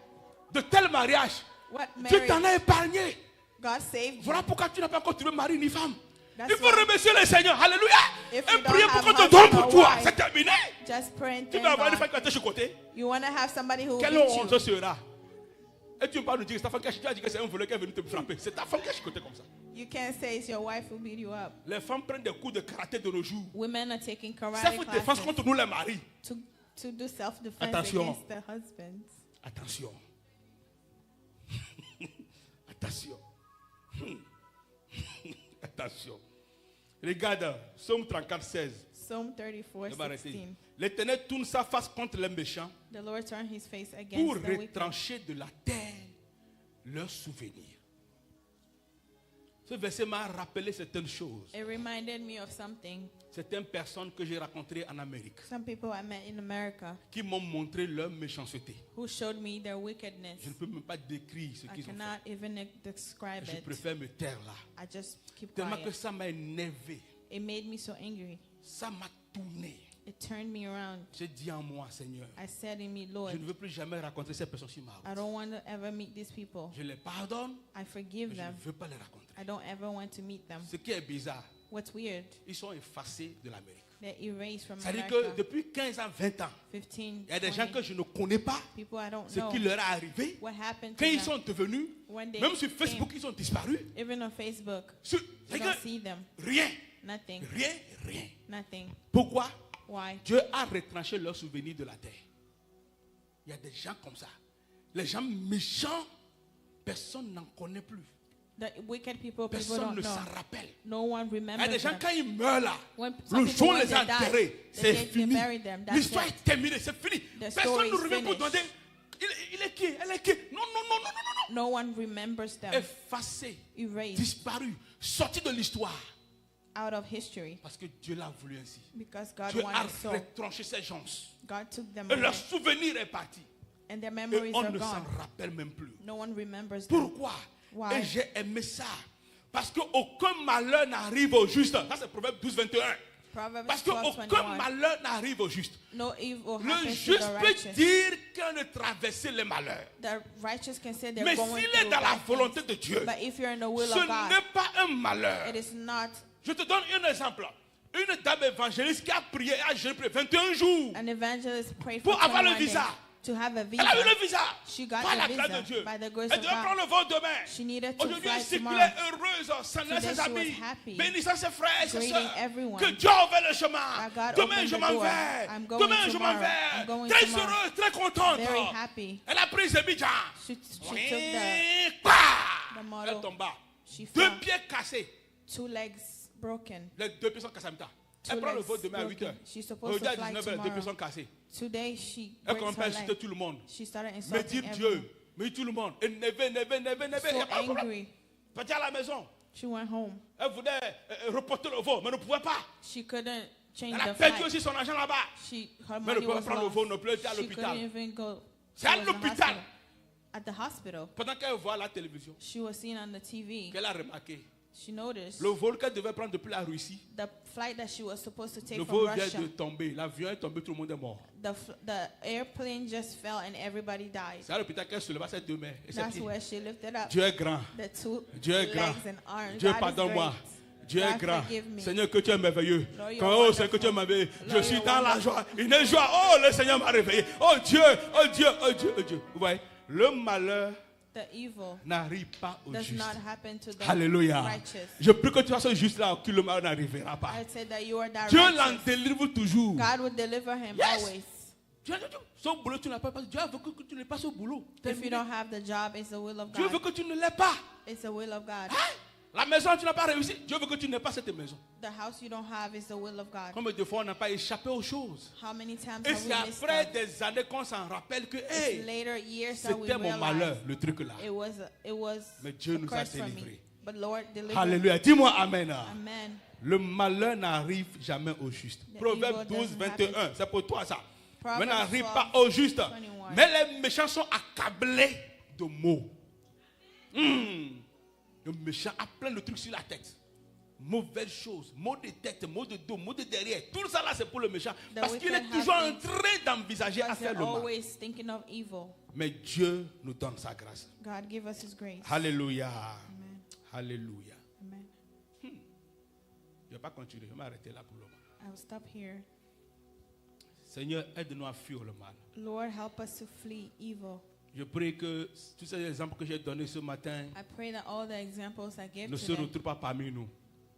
De tel mariage, What Dieu t'en marriage? a épargné. God saved you. Voilà pourquoi tu n'as pas encore trouvé mari ni femme. That's Il faut why. remercier le Seigneur. Alléluia. If Et you don't prier pour have qu'on te husband donne pour or toi. wife, C'est terminé. Just pray and Tu thank vas avoir une God. femme qui va te chicoter. You want to have somebody who will Quelle beat honte you. sera. Et tu ne peux pas nous dire que c'est ta femme qui a chicoté. Tu as dit que c'est un voleur qui est venu te frapper. C'est ta femme qui a chicoté comme ça. You can't say it's your wife who beat you up. Les femmes prennent des coups de karaté de nos jours. Women are taking karate Self-défense classes contre nous les maris. to do self-defense Attention. against their husbands. Attention. Attention. Attention. Regarde, Psaume 34, 16. Psalm 34, Je vais arrêter. 16. L'Éternel tourne sa face contre les méchants The Lord turned his face pour against the wicked retrancher de la terre leurs souvenirs. Ce verset m'a rappelé certaines choses. It reminded me of something. Certaines personnes que j'ai rencontrées en Amérique Some people I met in America qui m'ont montré leur méchanceté. who showed me their wickedness. Je ne peux même pas décrire ce I qu'ils ont cannot fait. even describe Je it. préfère me taire là. I just keep Tellement que quiet. ça m'a énervé. It made me so angry. Ça m'a tourné. It turned me around. J'ai dit en moi, Seigneur, I said in me, Lord, je ne veux plus jamais rencontrer ces personnes sur ma I route. don't want to ever meet these people. Je les pardonne, I forgive mais je them. ne veux pas les rencontrer. I don't ever want to meet them. Ce qui est bizarre, What's weird, ils sont effacés de l'Amérique. they're erased from C'est-à-dire America. que depuis 15 ans, 20 ans, 15, il y a des gens 20 que je ne connais pas, people I don't ce know. qui leur est arrivé. What happened Quand to ils them sont devenus, when they même sur came, Facebook, ils ont disparu. even on Facebook. Sur- You c'est don't que see them. rien, Nothing. rien, rien. Nothing. Pourquoi? Why? Dieu a retranché leurs souvenirs de la terre. Il y a des gens comme ça. Les gens méchants, personne n'en connaît plus. The wicked people Personne don't ne know. s'en rappelle. No one Il y a remembers des gens, them. quand ils meurent là, When some le people, jour où when les a they enterrés, die, c'est the day they fini. bury them, that's L'histoire it. est terminée, c'est fini. The Personne story ne is revient pour finished. demander, il est qui? Elle est qui? Non, non, non, non, non, non, No one remembers them. non. Effacé, Erased disparu, sorti de l'histoire. out of history Parce que Dieu l'a voulu ainsi. because God Dieu a wanted so. retranché ces gens. God took them Et leur away, souvenir est parti. and their Et memories on are ne s'en gone. rappelle même plus. No one remembers them. Pourquoi? Why? Et j'ai aimé ça. Parce qu'aucun malheur n'arrive au juste. Ça, c'est Proverbe 12, 21. Proverbs Parce 12, qu'aucun 21. malheur n'arrive au juste. No evil Le happens to juste the peut righteous. dire qu'on a traversé les malheurs. The righteous can say they're Mais going s'il est through dans la bad volonté things. de Dieu, But if you're in the will ce of God, n'est pas un malheur. it is not. Je te donne un exemple. Une dame évangéliste qui a prié et a jeûné pour 21 jours An evangelist prayed pour for avoir le 21 days visa. to have a Elle a eu visa. le visa. She got Par the la grâce visa de Dieu. by the grace Elle of devait God. prendre le vol demain. She needed to Aujourd'hui, elle fly circulait tomorrow. heureuse, saluant Today ses she was amis, happy, bénissant ses frères et ses greeting sœurs. everyone. Que Dieu a ouvert le chemin. That God Demain, opened je the m'en door. vais. I'm going Demain, je m'en tomorrow. vais. I'm going Très tomorrow. heureuse, très contente. Very happy. Elle a pris ses bidjans. She took Oui, the quoi. model. Elle tomba. She 2 fell. pieds cassés. 2 legs broken. Les 2 pieds sont cassés en même temps. Elle Two prend le legs vol demain à 8 broken. heures. She's supposed Aujourd'hui, to à fly 19 heures, les 2 pieds tomorrow. sont cassés. Today she Elle breaks commence à her insulter leg. tout le monde. She started Me insulting dire everyone. Dieu, me dire tout le monde. Énervé. Il y So a pas de problème. angry. partie à la maison. She went home. Elle voulait reporter le vol, mais ne pouvait pas. She couldn't change Elle a the perdu flight. aussi son argent là-bas. Her Mais ne money pouvait was prendre le vol non lost. plus, elle était à She couldn't l'hôpital. even go. C'est she à was in the l'hôpital. hospital. At the hospital, Pendant qu'elle voit la télévision, she was seen on the TV. qu'elle a remarqué, She noticed le vol qu'elle devait prendre depuis la Russie, the flight that she was supposed to take le from vol vient Russia. de tomber. L'avion est tombé, tout le monde est mort. The airplane just fell and everybody died. C'est à l'hôpital qu'elle se leva ses deux mains. Et s'est That's dit, where she lifted up Dieu est grand. the two Dieu est grand. legs and arms. Dieu, God is pardonne-moi. great. Dieu est God, grand. forgive me. Seigneur, que tu es merveilleux. Lord, you're Quand, oh, Seigneur, que tu es wonderful. merveilleux. Je Lord, suis you're dans la wonderful. joie. Une joie. Oh, le Seigneur m'a réveillé. Oh Dieu, oh Dieu, oh Dieu, oh Dieu. Vous voyez, le malheur The evil n'arrive pas au does juste. not happen to the Alléluia. righteous. Je prie que tu fasses juste là, que le malheur n'arrivera pas. I said that you are that Dieu l'en righteous. délivre toujours. God will deliver him Yes. always. Son boulot, tu n'as pas. Dieu veut que tu n'aies pas ce boulot. If you don't have the job, it's the will of Dieu veut God. que tu ne l'aies pas. It's the will of God. Hein? La maison, tu n'as pas réussi. Dieu veut que tu n'aies pas cette maison. The house you don't have is the will of God. Combien de fois on n'a pas échappé aux choses? How many times Et have c'est we missed après stuff? des années qu'on s'en rappelle que, It's hey, later years that we c'était mon malheur, realize le truc là. it was Mais Dieu a nous a curse for me. délivrés. But Lord delivered. Alléluia. Dis-moi Amen. Amen. Le malheur n'arrive jamais au juste. The Proverbe evil 12, doesn't 21. C'est pour toi ça. Proverbs Mais n'arrive 12, pas au juste. 21. Mais les méchants sont accablés de mots. Le méchant a plein de trucs sur la tête. Mauvaises choses, maux de tête, maux de dos, maux de derrière. Tout ça là c'est pour le méchant. The Parce qu'il est wicked toujours have en train d'envisager à Because faire they're le mal. always thinking of evil. Mais Dieu nous donne sa grâce. God give us His grace. Alléluia. Amen. Alléluia. Amen. Je ne vais pas continuer, je vais m'arrêter là pour le moment. I will stop here. Seigneur, aide-nous à fuir le mal. Lord, help us to flee evil. Je prie que tous ces exemples que j'ai donnés ce matin I pray that all the examples I gave ne se today retrouvent pas parmi nous.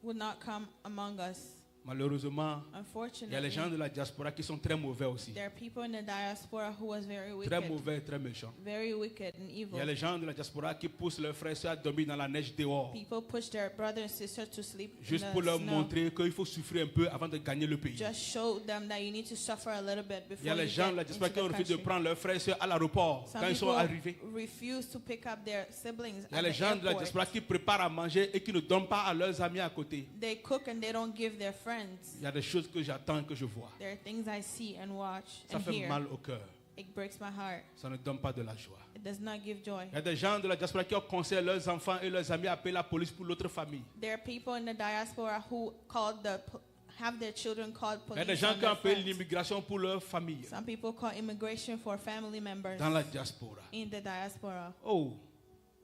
would not come among us. Malheureusement, il y a les Unfortunately, gens de la diaspora qui sont très mauvais aussi. there are people in the diaspora who was very Très wicked, mauvais et très méchants. very wicked and Il y a evil. les gens de la diaspora qui poussent leurs frères et sœurs à dormir dans la neige dehors. People push their brother and sister to sleep Juste in pour the leur snow. montrer qu'il faut souffrir un peu avant de gagner le pays. Just show them that you need to suffer a little bit Il y before a les you gens de la get diaspora into qui ont the refusé de country. prendre leurs frères et sœurs à l'aéroport Some quand ils sont people arrivés. refuse to pick up their siblings Il y a at les the gens de la airport. diaspora qui préparent à manger et qui ne donnent pas à leurs amis à côté. They cook and they don't give their friends. Il y a des choses que j'attends, que je vois. There are things I see and watch Ça and fait hear. mal au cœur. It breaks my heart. Ça ne donne pas de la joie. It does not give joy. Il y a des gens de la diaspora qui ont conseillé leurs enfants et leurs amis à appeler la police pour l'autre famille. There are people in the diaspora who have their children called Il y a des police gens on qui ont their appelé friends. l'immigration pour leur famille. Some people call immigration for family members Dans la diaspora. in the diaspora. Oh,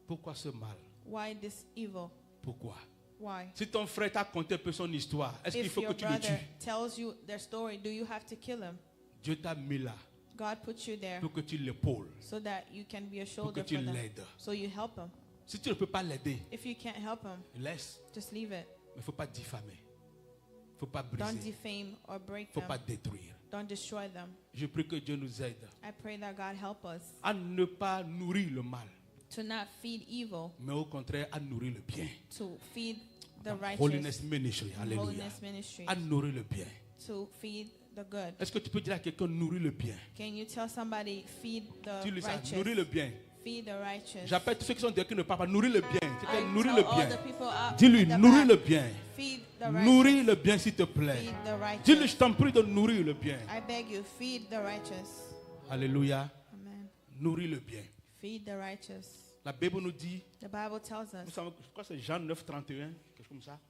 pourquoi ce mal? Why this evil? Pourquoi? Why? Si ton frère t'a conté un peu son histoire, est-ce qu'il If faut que your tu le brother tues? tells you their story, do you have to kill him? Dieu t'a mis là God put you there pour que tu l'épaules, so that you can be a pour que shoulder tu for them. l'aides. So you help him. Si tu ne peux pas l'aider, If you can't help him, laisse. just leave it. Mais il ne faut pas diffamer. Il ne faut pas Don't briser. defame or break Il ne faut pas them. détruire. Don't destroy them. Je prie que Dieu nous aide I pray that God help us à ne pas nourrir le mal, to not feed evil, mais au contraire à nourrir le bien. to feed the Dans righteous, Holiness Ministry, alléluia. holiness ministry, À nourrir le bien. to feed the good. Est-ce que tu peux dire à quelqu'un nourrir le bien? Can you tell somebody feed the Dis-lui ça, nourrir le righteous? bien. Feed the righteous. J'appelle tous ceux qui sont derrière qui ne parlent pas, nourrir le bien. I C'est nourrir tell le all the bien. people out Dis-lui, at the nourris back, le bien. feed the Nourris righteous. le bien, s'il te plaît. Feed the Dis-lui, righteous. je t'en prie de nourrir le bien. I beg you, feed the righteous. Alléluia. Amen. Nourris le bien. Feed the righteous. La Bible nous dit, The Bible tells nous us savons, je crois que c'est Jean 9, 31, quelque chose comme ça,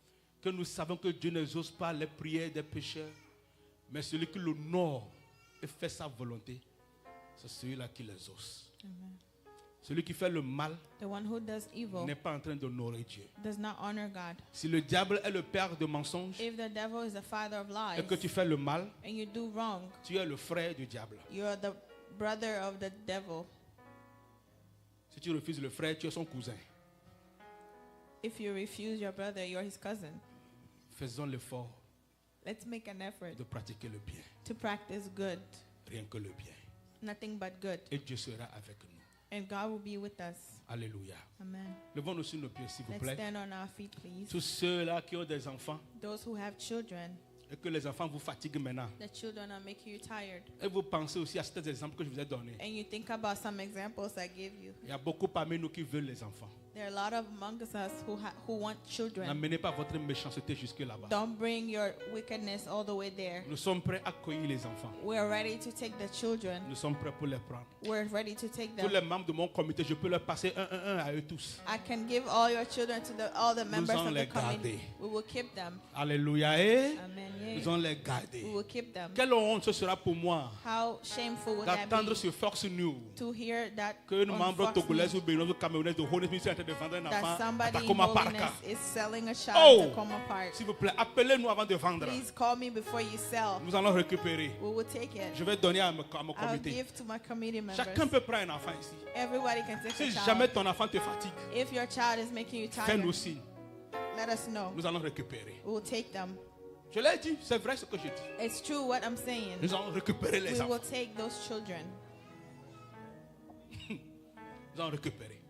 que nous savons que Dieu n'exauce pas les prières des pécheurs, mais celui qui l'honore et fait sa volonté, c'est celui-là qui l'exauce. Amen. Celui qui fait le mal The one who does evil n'est pas en train d'honorer Dieu. does not honor God. Si le diable est le père de mensonges If the devil is the father of lies et que tu fais le mal, and you do wrong, tu es le frère du diable. you are the brother of the devil. Si tu refuses le frère, tu es son cousin. If you refuse your brother, you're his cousin. Faisons l'effort Let's make an effort de pratiquer le bien, to practice good, rien que le bien. nothing but good, Et Dieu sera avec nous. and God will be with us. Alléluia. Amen. Levons-nous sur nos pieds, s'il vous Let's plaît. stand on our feet, please. Tous ceux-là qui ont des enfants, Those who have children, Et que les enfants vous fatiguent maintenant. The children are making you tired. Et vous pensez aussi à ces exemples que je vous ai donnés. And you think about some examples I gave you. Il y a beaucoup parmi nous qui veulent les enfants. There are a lot of among us who want children. N'amenez pas votre méchanceté jusque là-bas. Don't bring your wickedness all the way there. Nous sommes prêts à accueillir les enfants. We're ready to take the children. Nous sommes prêts pour les prendre. We're ready to take Tous them. les membres de mon comité, je peux leur passer un à eux tous. I can give all your children to all the members allons of les the committee. garder. We will keep them. Alléluia. Et Amen. nous Yeah. allons les garder. We will keep them. Quelle honte ce sera pour moi How shameful would that d'attendre be sur Fox News to hear that qu'un on membre Fox togolais News ou béninois ou camerounais de Holiness Ministry est en train de vendre un enfant that à somebody in Takoma Parka. holiness is selling a child Oh! to Takoma Park. S'il vous plaît, appelez-nous avant de vendre. Please call me before you sell. Nous allons récupérer. We will take it. Je vais donner à mon I'll comité. give to my committee members. Chacun peut prendre un enfant ici. Everybody can take Si a jamais child. ton enfant te fatigue, If your child is making you tired, fais-nous signe. let us know. Nous allons récupérer. We will take them. Je l'ai dit, c'est vrai ce que je dis. It's true what I'm saying. Nous allons récupérer les We will enfants. take those children. Nous allons récupérer.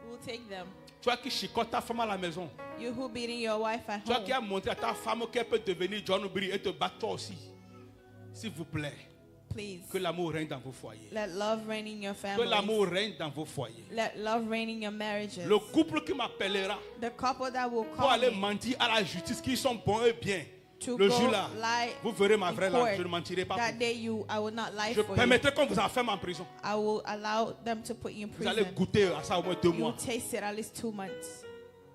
We will take them. Toi qui chicotes ta femme à la maison. You who beating your wife at Toi qui as home. montré à ta femme qu'elle peut devenir John Brie et te battre toi aussi. S'il vous plaît, Please. que l'amour règne dans vos foyers. Let love reign in your Que families. l'amour règne dans vos foyers. Let love reign in your marriages. Le couple qui m'appellera The couple that will pour call aller me mentir à la justice qu'ils sont bons et bien. to Le go jour-là, lie vous verrez ma in vraie court. langue. Je ne mentirai pas. That Pour day I will not lie je for you. permettrai qu'on vous enferme en prison. I will allow them to put you in Vous allez prison. goûter à ça au moins 2 You will mois. taste it at least 2 months.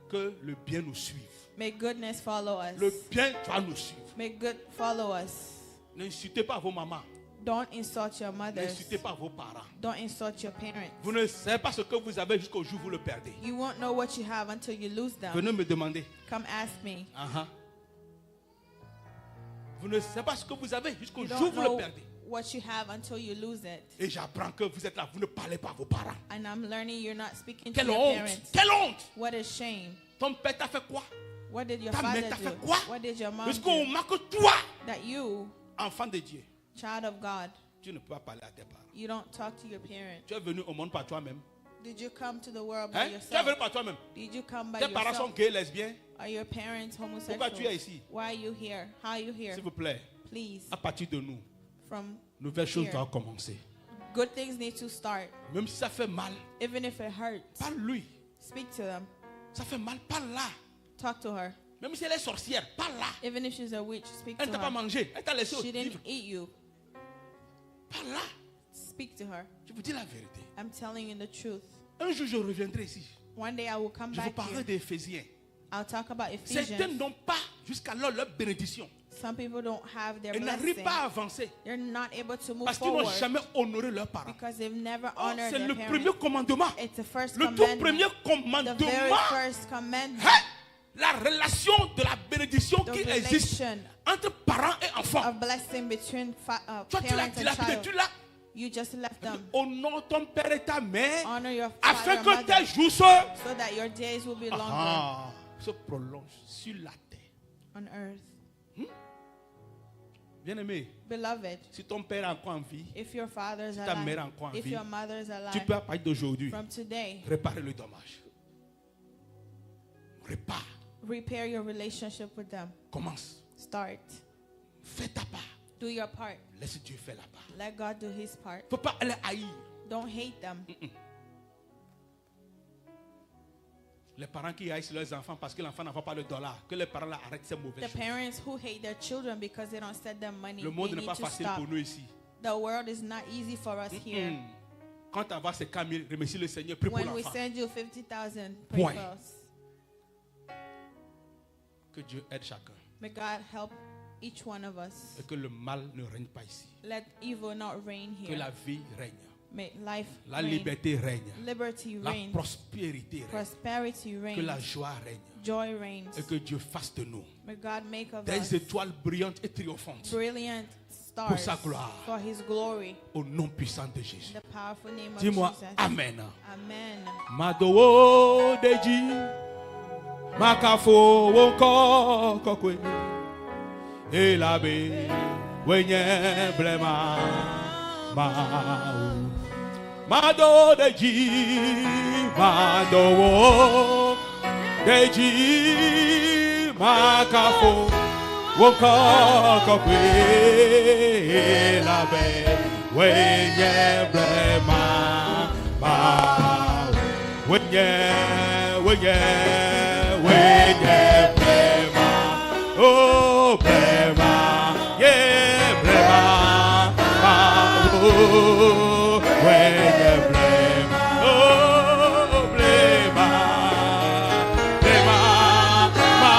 Que le bien nous suive. May goodness follow us. Le bien doit nous suivre. May good follow us. N'insultez pas vos mamans. Don't insult your mothers. N'insultez pas vos parents. Don't insult your parents. Vous ne savez pas ce que vous avez jusqu'au jour où vous le perdez. You won't know what you have until you lose them. Venez me demander. Come ask me. Uh-huh. Vous ne savez pas ce que vous avez jusqu'au You jour où don't vous le know perdez. what you have until you lose it. Et j'apprends que vous êtes là, vous ne parlez pas à vos parents. And I'm learning you're not speaking to Quelle your honte! parents. Quelle honte! What a shame. Ton père t'a fait quoi? What did your Ta father mère t'a fait do? quoi? What did your mom Jusqu'au do? moment que toi, That you, enfant de Dieu, child of God, tu ne peux pas parler à tes parents. you don't talk to your parents. Tu es venu au monde par toi-même. Did you come to the world by Hein? Tu es yourself? venu par toi-même. Did you come by Tes parents sont yourself? gays, lesbiens. Are your parents Pourquoi tu es homosexual? ici? Why are you here? How are you here? S'il vous plaît, Please, à partir de nous, from nouvelles choses here. doivent commencer. Good things need to start. Même si ça fait mal, Even if it hurts, parle-lui. speak to them. Ça fait mal, parle-là. Talk to her. Même si elle est sorcière, parle-là. Even if she's a witch, speak Elle to ne t'a pas her. mangé, elle t'a laissé au She vivre. didn't eat you. Parle-là. Speak to her. Je vous dis la vérité. I'm telling you the truth. Un jour, je reviendrai ici. One day I will come Je vous back parlerai here. d'Éphésiens. I'll talk about Certains Ephesians. n'ont pas jusqu'alors leur bénédiction. Some people don't have their Ils n'arrivent blessing. pas à avancer They're not able to move parce qu'ils n'ont forward jamais honoré leurs parents. because they've never Oh, honored c'est their le parents. premier commandement. It's the first Le tout commandment. premier The very commandement. first commandment. Hein? La relation de la bénédiction The qui existe relation entre parents et enfants. of blessing between Toi, tu l'as parent and dilapidé, child. tu l'as. You just left them. Honore ton père et ta mère Honor your afin father and que mother tes jours so that your days will be longer se prolongent sur la terre. on earth. Bien-aimé, Beloved, si ton père est encore en vie, if your father is ta mère est alive, encore en if vie, your mother is tu alive, peux à partir d'aujourd'hui from today, réparer le dommage. Répare. repair your relationship with them. Commence. Start. Fais ta part. Do your part. Laisse Dieu faire la part. Let God do his part. Il ne faut pas aller haïr. Don't hate them. Les parents qui haïssent leurs enfants parce que l'enfant n'envoie pas le dollar. Que les parents là arrêtent ces mauvaises The choses. parents who hate their children because they don't send them money, Le they monde n'est need pas to facile stop. pour nous ici. The world is not easy for us here. Quand tu vas ces 4 000, remercie le Seigneur, prie pour When we l'enfant. send you 50,000, pray Point. for us. Que Dieu aide chacun. May God help each one of us. Et que le mal ne règne pas ici. Let evil not reign Que here. la vie règne. May life La reign. liberté règne. Liberty La reigns. prospérité règne. Prosperity Que la reigns. joie règne. Joy reigns. Et que Dieu fasse de nous May God make of des us étoiles brillantes et triomphantes. brilliant Pour stars sa gloire. for his glory. Au nom puissant de Jésus. In the powerful name of Dis-moi Jesus. Amen. Amen. Madowo deji makafo wonko kokwe elabe wenye blema ma Mado deji makafo wokokokwe labe wenye blema ma wenye blema oh blema yeah blema ma oh wenye blema oh blema blema ma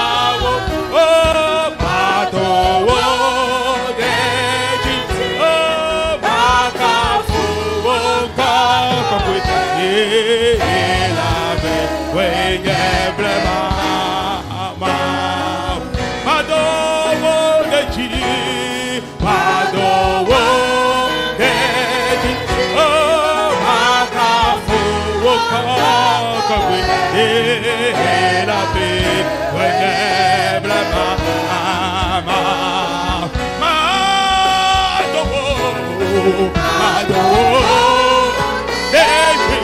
oh pato deji oh makafu wokokokwe labe wenye blema ma madowo deji oh makafu wokokokwe labe wenye blema ma madowo deji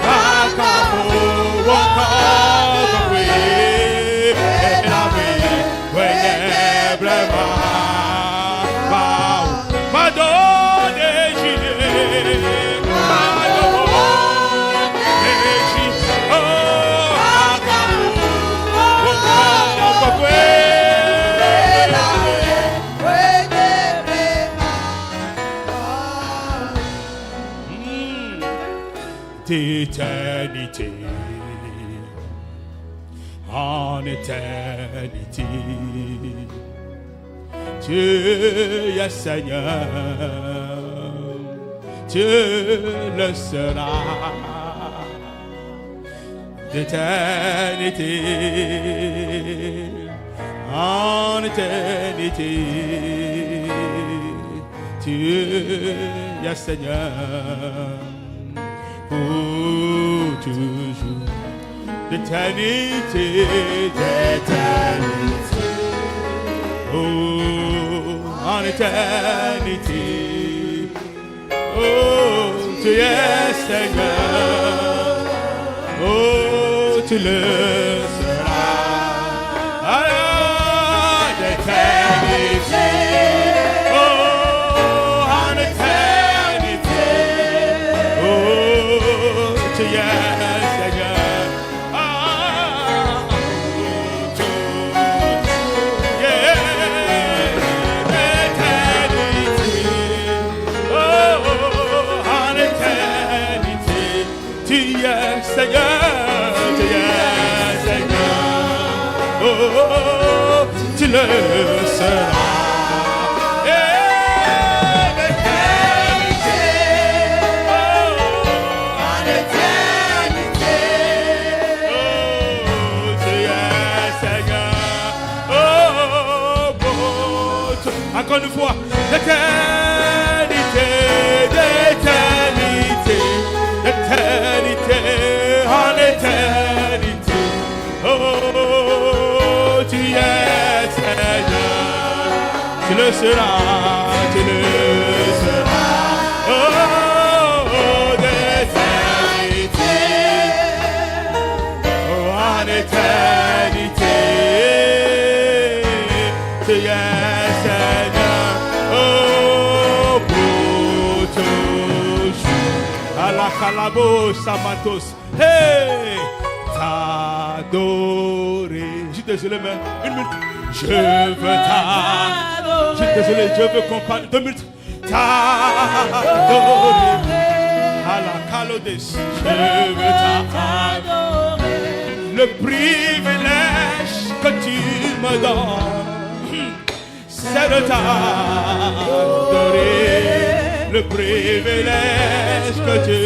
makafu wokokokwe labe wenye blema d'éternité en éternité. Dieu est Seigneur, Dieu le sera d'éternité en éternité. Dieu est Seigneur pour toujours, d'éternité, d'éternité, oh, en éternité, oh, tu es Seigneur, oh, tu le seras, alors, d'éternité. Tu le seras. L'éternité, oh, en éternité, oh, tu es Seigneur, oh, bon, encore une fois, l'éternité, l'éternité, l'éternité, en éternité, oh, tu es Seigneur, tu le seras, tu le seras, oh, d'éternité, oh, en éternité, tu es Seigneur, oh, pour toujours, à la calabo, sabatos, hey, t'adorer. Je suis désolé, mais une minute. Je veux t'adorer. Je suis désolé, je veux qu'on parle 2 minutes. T'adorer. À la calodes. Je veux t'adorer. Le privilège que tu me donnes, c'est de t'adorer. Le privilège que tu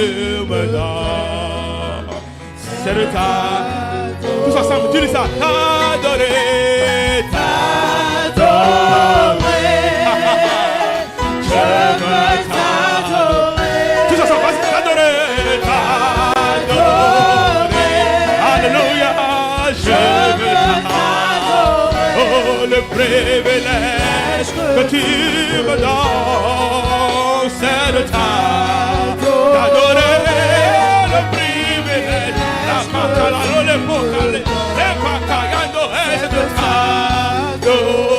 me donnes, c'est de t'adorer. Tous ensemble, tu dis ça. T'adorer, t'adorer. Je veux t'adorer. Tous ensemble, t'adorer, t'adorer. Alléluia, je veux t'adorer. Oh, le privilège que tu me donnes, c'est de t'adorer. Le privilège, la macala, le vocale, les pacayando, est de t'adorer.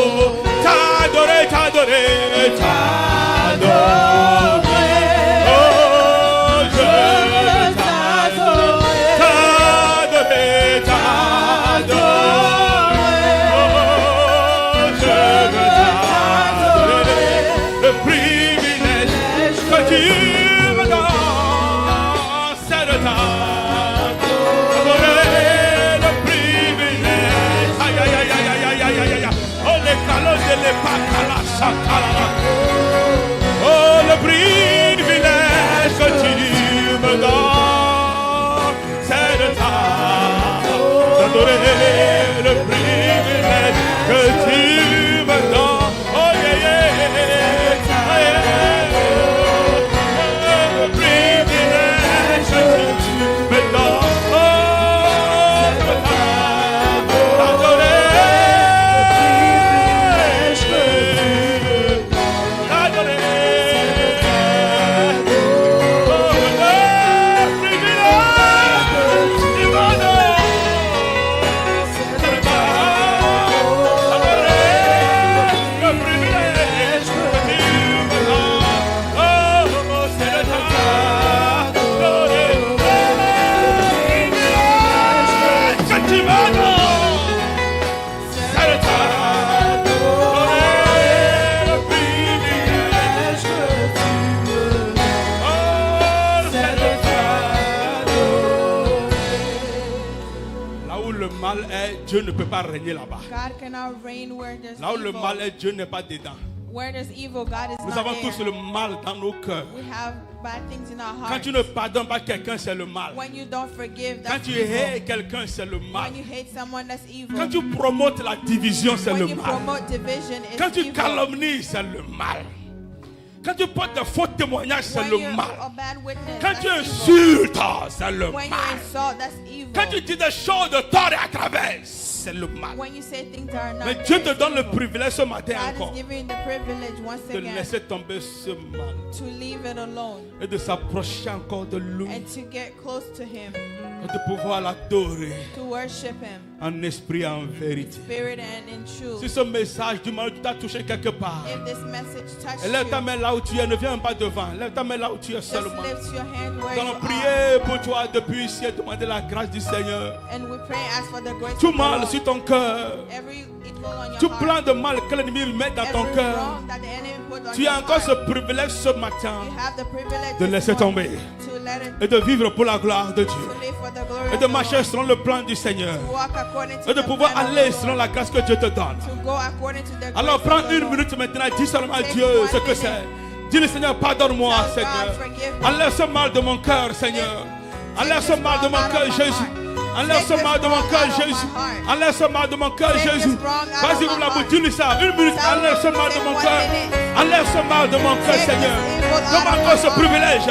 c'est le temps d'adorer le privilège. Aïe, aïe, aïe, aïe, aïe, aïe, aïe, aïe. Oh, les calons de l'époque à la chacala. Oh, le privilège que tu me donnes, c'est le temps d'adorer le privilège que tu me donnes. Oh, yeah, yeah, yeah. Le privilège que tu me donnes, oh, c'est le temps d'adorer. Dieu ne peut pas régner là-bas. God cannot reign where there's Là où le evil. mal est, Dieu n'est pas dedans. Where there's evil, God is Nous not avons there. tous le mal dans nos cœurs. We have bad things in our Quand hearts. tu ne pardonnes pas quelqu'un, c'est le mal. When you don't forgive, Quand that's tu evil. hais quelqu'un, c'est le mal. When you hate someone, that's evil. Quand tu promotes la division, c'est When le you mal. promote division, it's Quand tu evil. calomnies, c'est le mal. Quand tu portes de faux témoignages, c'est When le you're mal. a bad witness, Quand tu that's evil. insultes, c'est le When you mal. insult, that's evil. Quand tu dis des choses de tort et à travers, c'est le mal. When you say things that are not Mais right, Dieu te it's donne le evil. privilège ce matin God encore is giving you the privilege once de again laisser tomber ce mal to leave it alone et de s'approcher encore de lui and to get close to Him, et de pouvoir l'adorer to worship Him, en esprit et en vérité. spirit and in Si truth. ce message du mal t'a touché quelque part, If this message touched lève ta you, main là où tu es, ne viens pas devant, lève ta main là où tu es just seulement. lift your hand where Nous you allons are. prier pour toi depuis ici et demander la grâce du Seigneur. And we pray, ask for the grace Tout of the mal Lord. sur ton cœur, Every evil on tout your plan heart, de mal que l'ennemi met dans ton every cœur, wrong that the enemy put on tu your as encore ce heart, privilège ce matin you have the privilege de this laisser morning tomber to let it et de vivre pour la gloire de Dieu to live for the glory et of de the marcher Lord, selon le plan du Seigneur to walk according to et de the pouvoir plan of aller the selon Lord, la grâce que Dieu te donne. to go according to the Alors grace prends of the une Lord. minute maintenant et dis seulement à Take Dieu one ce que minute. c'est. Dis le Seigneur, pardonne-moi Tell Seigneur. God, forgive me. Enlève ce mal de mon cœur Seigneur. Enlève ce mal de mon cœur Jésus. Enlève ce mal de mon cœur Jésus. Enlève ce mal de mon cœur Jésus. Vas-y, ouvre la bouche, dis-lui ça. Une minute, enlève ce mal de mon cœur. Enlève ce mal de mon cœur Seigneur. Donne encore ce privilège.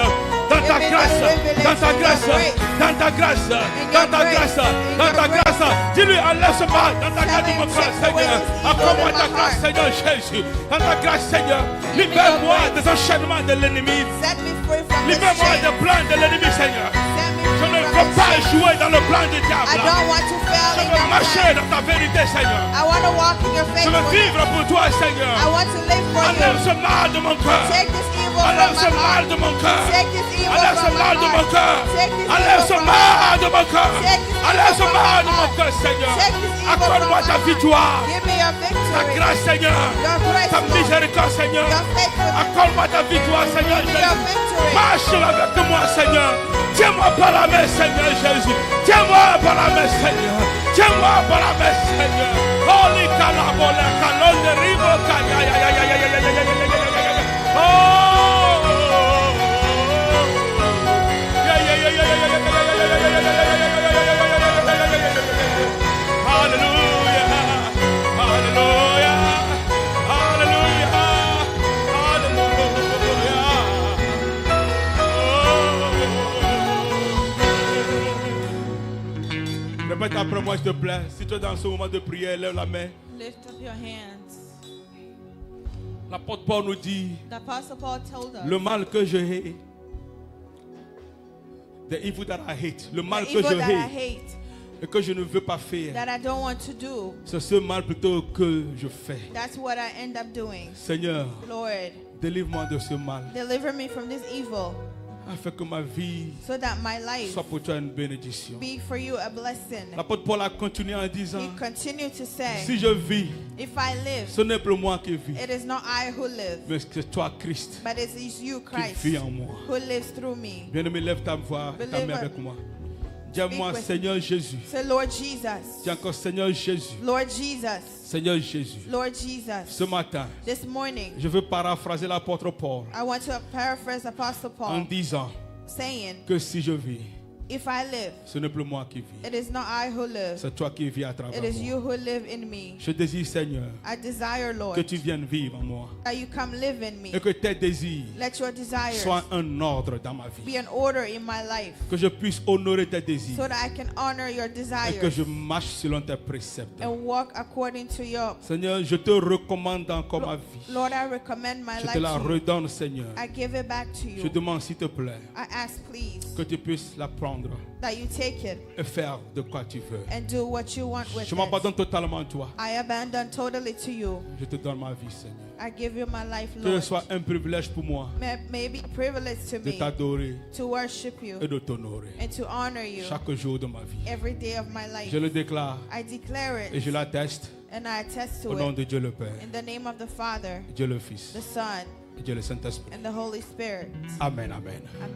Dans ta grâce, dans ta grâce, dans ta grâce, dans ta grâce, dans ta grâce. Dis-lui, enlève ce mal dans ta grâce de mon cœur, Seigneur. Accorde-moi ta grâce, Seigneur Jésus. Dans ta grâce, Seigneur. Libère-moi des enchaînements de l'ennemi. Set me free from this Libère-moi shame. des plans de l'ennemi, Seigneur. Set me Je free ne from veux this pas shame. jouer dans le plan du I diable. don't want to fail Je in veux your marcher plan. dans ta vérité, Seigneur. I want to walk in your Je veux faithfulness. vivre pour toi, I Seigneur. want to live for Enlève you. ce mal de mon cœur. Take this evil Enlève from ce my mal heart. de mon cœur. Take this evil Enlève ce from my mal de mon heart. cœur. Take this Enlève evil ce from my mal heart. de mon cœur. Take this Enlève evil ce from mal my de mon heart. cœur, Seigneur. Take this evil Accorde-moi from ta my victoire. Give me your Ta victory. grâce, Seigneur. Your grace, Ta Lord. miséricorde, Seigneur. Your faithfulness. Accorde-moi ta victoire, Seigneur Give me your Jésus. victory. Marche avec moi, Seigneur. Tiens-moi par la main, Seigneur Jésus. Tiens-moi par la main, Seigneur. Tiens-moi par la main, Seigneur. Holy calabola, calon de ribo, Hallelujah, hallelujah, hallelujah, hallelujah. Répète après moi, s'il te plaît. Si tu es dans ce moment de prière, lève la main. Lift up your hands. L'apôtre Paul nous dit, The Apostle Paul told us le mal que je hais, the evil that I hate, le mal the que je evil that I hais hate, et que je ne veux pas faire, that I don't want to do, c'est ce mal plutôt que je fais. that's what I end up doing. Seigneur, Lord, délivre-moi de ce mal. deliver me from this evil. afin que ma vie so that my life soit pour toi une bénédiction. be for you a blessing. L'apôtre Paul a continué en disant, He continued to say, si je vis, if I live, ce n'est plus moi qui vis, it is not I who live, mais c'est toi, Christ, but it is you, qui Christ, vis en moi. who lives through me. Bien-aimé, lève ta voix, ta main Believer, avec moi. Dis-moi, with Seigneur Jésus. Say, Lord Jesus, Dis encore, Seigneur Jésus. Lord Jesus, Seigneur Jésus. Lord Jesus. Ce matin, This morning, je veux paraphraser l'apôtre Paul I want to paraphrase Apostle en Paul, disant saying, que si je vis, if I live, ce n'est plus moi qui vis, it is not I who live, c'est toi qui vis à it travers is you moi. who live in me. Je désire, Seigneur, I desire, que Lord, tu viennes vivre en moi that you come live in me. et que tes désirs Let your desires soient un ordre dans ma be vie. an order in my life, Que je puisse honorer tes désirs so that I can honor your et que desires je marche selon tes préceptes. and walk according to your. Seigneur, je te recommande encore ma vie. Lord, I recommend my Je life te la to you. redonne, Seigneur. I give it back to Je you. demande, s'il te plaît, I ask, please, que tu puisses la prendre that you take it et faire de quoi tu veux. and do what you want with Je it. m'abandonne totalement à toi. I abandon totally to you. Je te donne ma vie, Seigneur. I give you my life, Que ce Lord. soit un privilège pour moi May it be a privilege to de me t'adorer to worship you et de t'honorer and to honor you chaque jour de ma vie. every day of my life. Je le déclare I declare et it je l'atteste and I attest au to nom it de Dieu le Père, in the name of the Father, Dieu le Fils the Son, et Dieu le Saint-Esprit. and the Holy Spirit. Amen, amen. Amen.